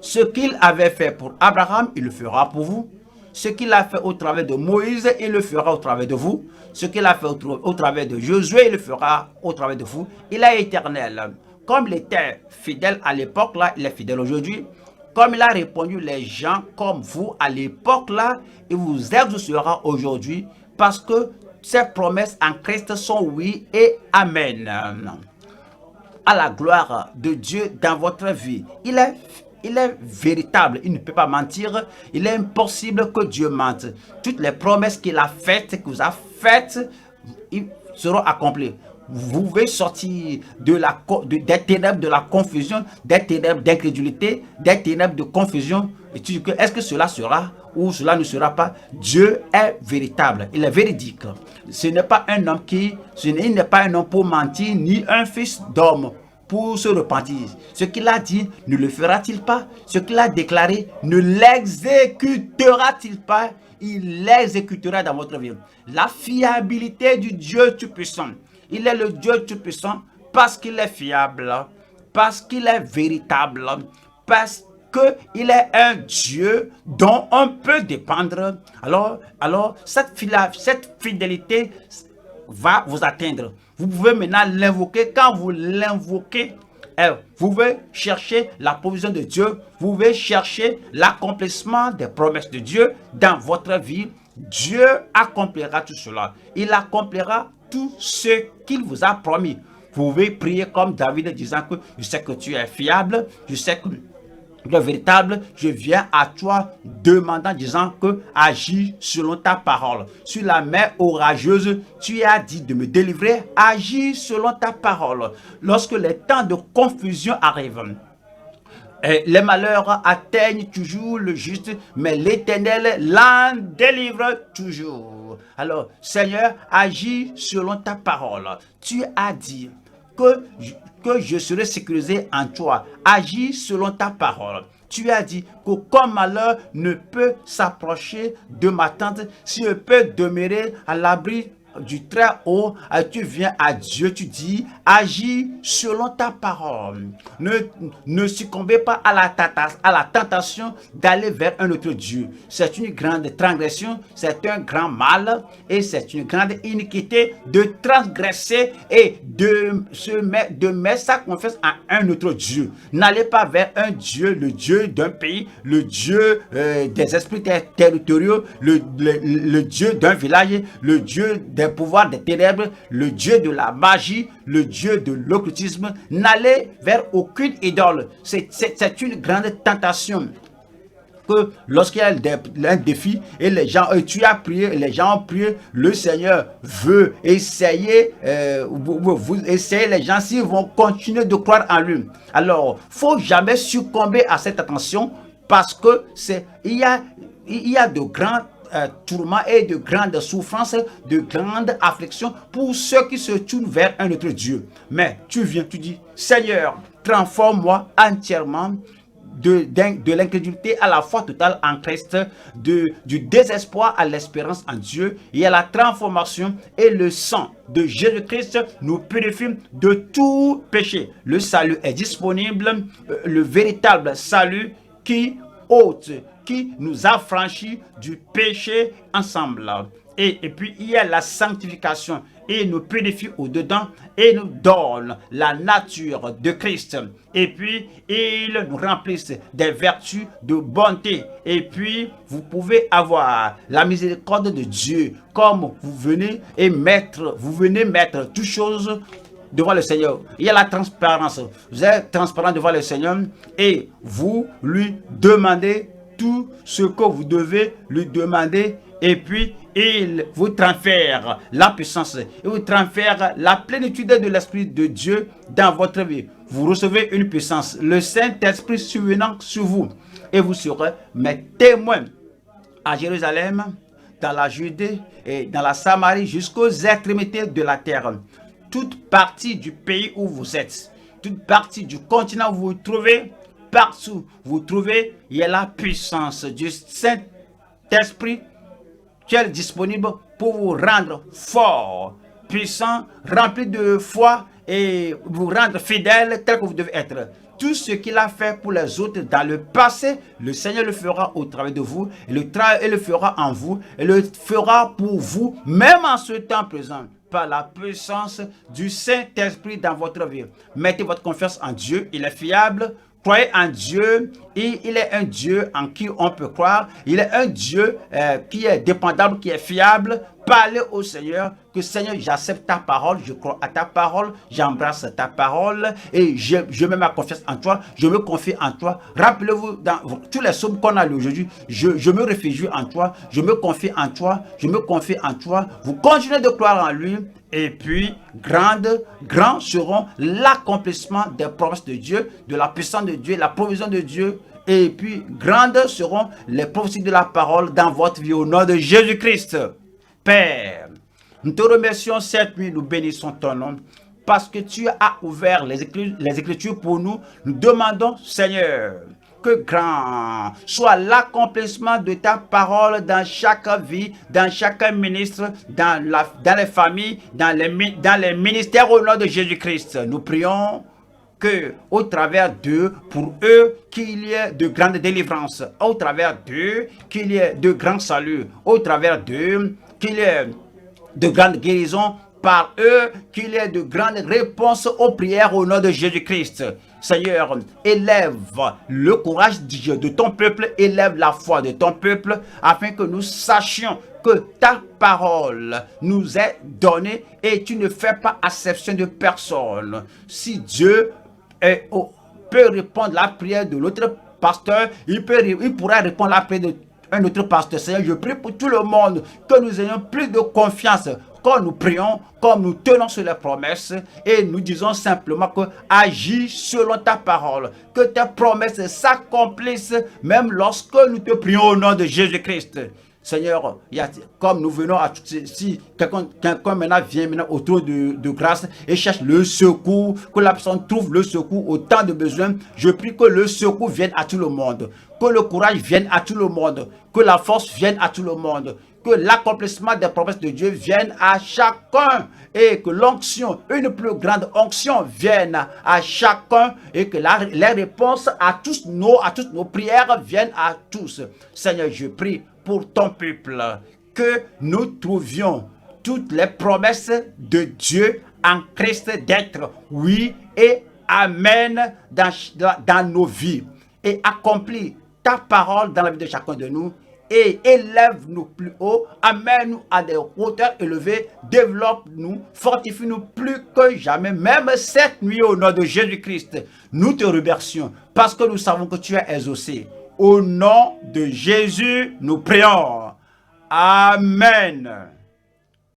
S1: Ce qu'il avait fait pour Abraham, il le fera pour vous. Ce qu'il a fait au travers de Moïse, il le fera au travers de vous. Ce qu'il a fait au travers de Josué, il le fera au travers de vous. Il est éternel. Comme il était fidèle à l'époque, là, il est fidèle aujourd'hui. Comme il a répondu les gens comme vous à l'époque, là, il vous exaucera aujourd'hui parce que ses promesses en Christ sont oui et amen. À la gloire de Dieu dans votre vie. Il est véritable, il ne peut pas mentir. Il est impossible que Dieu mente. Toutes les promesses qu'il a faites, qu'il vous a faites, seront accomplies. Vous pouvez sortir des ténèbres de la confusion, des ténèbres d'incrédulité, des ténèbres de confusion. Et tu dis que est-ce que cela sera ou cela ne sera pas? Dieu est véritable, il est véridique. Ce n'est pas un homme il n'est pas un homme pour mentir, ni un fils d'homme pour se repentir. Ce qu'il a dit, ne le fera-t-il pas? Ce qu'il a déclaré, ne l'exécutera-t-il pas? Il l'exécutera dans votre vie. La fiabilité du Dieu Tout-Puissant. Il est le Dieu Tout-Puissant parce qu'il est fiable, parce qu'il est véritable, parce qu'il est un Dieu dont on peut dépendre. Alors cette fidélité va vous atteindre. Vous pouvez maintenant l'invoquer. Quand vous l'invoquez, vous pouvez chercher la provision de Dieu. Vous pouvez chercher l'accomplissement des promesses de Dieu dans votre vie. Dieu accomplira tout cela. Il accomplira tout ce qu'il vous a promis. Vous pouvez prier comme David disant que je sais que tu es fiable, je sais que le véritable, je viens à toi demandant, disant que agis selon ta parole. Sur la mer orageuse, tu as dit de me délivrer, agis selon ta parole. Lorsque les temps de confusion arrivent, les malheurs atteignent toujours le juste, mais l'Éternel l'en délivre toujours. Alors, Seigneur, agis selon ta parole. Tu as dit que je serai sécurisé en toi. Agis selon ta parole. Tu as dit qu'aucun malheur ne peut s'approcher de ma tente si je peux demeurer à l'abri du très haut. Tu viens à Dieu, tu dis, agis selon ta parole. Ne succombez pas à la tentation d'aller vers un autre Dieu. C'est une grande transgression, c'est un grand mal et c'est une grande iniquité de transgresser et de mettre sa confiance en un autre Dieu. N'allez pas vers un Dieu, le Dieu d'un pays, le Dieu des esprits territoriaux, le Dieu d'un village, le Dieu des pouvoirs des ténèbres, le Dieu de la magie, le Dieu de l'occultisme. N'allez vers aucune idole. C'est une grande tentation. Que lorsqu'il y a un défi et les gens, tu as prié, les gens ont prié, le Seigneur veut essayer, vous essayez les gens s'ils vont continuer de croire en lui. Alors, faut jamais succomber à cette tentation parce que il y a de grands tourments et de grandes souffrances, de grandes afflictions pour ceux qui se tournent vers un autre Dieu. Mais tu viens, tu dis, Seigneur, transforme-moi entièrement de l'incrédulité à la foi totale en Christ, du désespoir à l'espérance en Dieu. Il y a la transformation et le sang de Jésus-Christ nous purifie de tout péché. Le salut est disponible, le véritable salut qui nous affranchit du péché ensemble. Et puis il y a la sanctification et nous purifie au-dedans et nous donne la nature de Christ. Et puis il nous remplisse des vertus de bonté. Et puis vous pouvez avoir la miséricorde de Dieu comme vous venez mettre toutes choses devant le Seigneur. Il y a la transparence. Vous êtes transparent devant le Seigneur et vous lui demandez tout ce que vous devez lui demander. Et puis, il vous transfère la puissance, il vous transfère la plénitude de l'Esprit de Dieu dans votre vie. Vous recevez une puissance, le Saint-Esprit survenant sur vous. Et vous serez mes témoins à Jérusalem, dans la Judée et dans la Samarie, jusqu'aux extrémités de la terre. Toute partie du pays où vous êtes, toute partie du continent où vous vous trouvez, partout où vous trouvez, il y a la puissance du Saint-Esprit qui est disponible pour vous rendre fort, puissant, rempli de foi et vous rendre fidèle tel que vous devez être. Tout ce qu'il a fait pour les autres dans le passé, le Seigneur le fera au travers de vous, et le fera en vous, et le fera pour vous, même en ce temps présent, par la puissance du Saint-Esprit dans votre vie. Mettez votre confiance en Dieu, il est fiable. Croyez en Dieu, il est un Dieu en qui on peut croire. Il est un Dieu qui est dépendable, qui est fiable. Parlez au Seigneur, que Seigneur, j'accepte ta parole, je crois à ta parole, j'embrasse ta parole et je mets ma confiance en toi, je me confie en toi. Rappelez-vous, dans tous les psaumes qu'on a lu aujourd'hui, je me réfugie en toi, je me confie en toi, je me confie en toi. Vous continuez de croire en lui. Et puis, grands seront l'accomplissement des promesses de Dieu, de la puissance de Dieu, la provision de Dieu. Et puis, grandes seront les prophéties de la parole dans votre vie au nom de Jésus-Christ. Père, nous te remercions cette nuit, nous bénissons ton nom. Parce que tu as ouvert les Écritures pour nous, nous demandons, Seigneur, que grand soit l'accomplissement de ta parole dans chaque vie, dans chaque ministre, dans les familles, dans les ministères au nom de Jésus-Christ. Nous prions que au travers d'eux, pour eux, qu'il y ait de grandes délivrances, au travers d'eux, qu'il y ait de grands saluts, au travers d'eux, qu'il y ait de grandes guérisons, par eux, qu'il y ait de grandes réponses aux prières au nom de Jésus-Christ. Seigneur, élève le courage de ton peuple, élève la foi de ton peuple, afin que nous sachions que ta parole nous est donnée et tu ne fais pas exception de personne. Si Dieu peut répondre à la prière de l'autre pasteur, il pourra répondre à la prière d'un autre pasteur. Seigneur, je prie pour tout le monde que nous ayons plus de confiance quand nous prions, comme nous tenons sur les promesses et nous disons simplement que agis selon ta parole, que tes promesses s'accomplissent même lorsque nous te prions au nom de Jésus-Christ. Seigneur, comme nous venons à si quelqu'un maintenant vient autour de grâce et cherche le secours, que la personne trouve le secours au temps de besoin, je prie que le secours vienne à tout le monde, que le courage vienne à tout le monde, que la force vienne à tout le monde, que l'accomplissement des promesses de Dieu vienne à chacun et que l'onction, une plus grande onction vienne à chacun et que les réponses à toutes nos prières viennent à tous. Seigneur, je prie pour ton peuple que nous trouvions toutes les promesses de Dieu en Christ d'être oui et amen dans nos vies et accomplis ta parole dans la vie de chacun de nous. Et élève-nous plus haut, amène-nous à des hauteurs élevées, développe-nous, fortifie-nous plus que jamais, même cette nuit au nom de Jésus-Christ. Nous te remercions parce que nous savons que tu es exaucé. Au nom de Jésus, nous prions. Amen.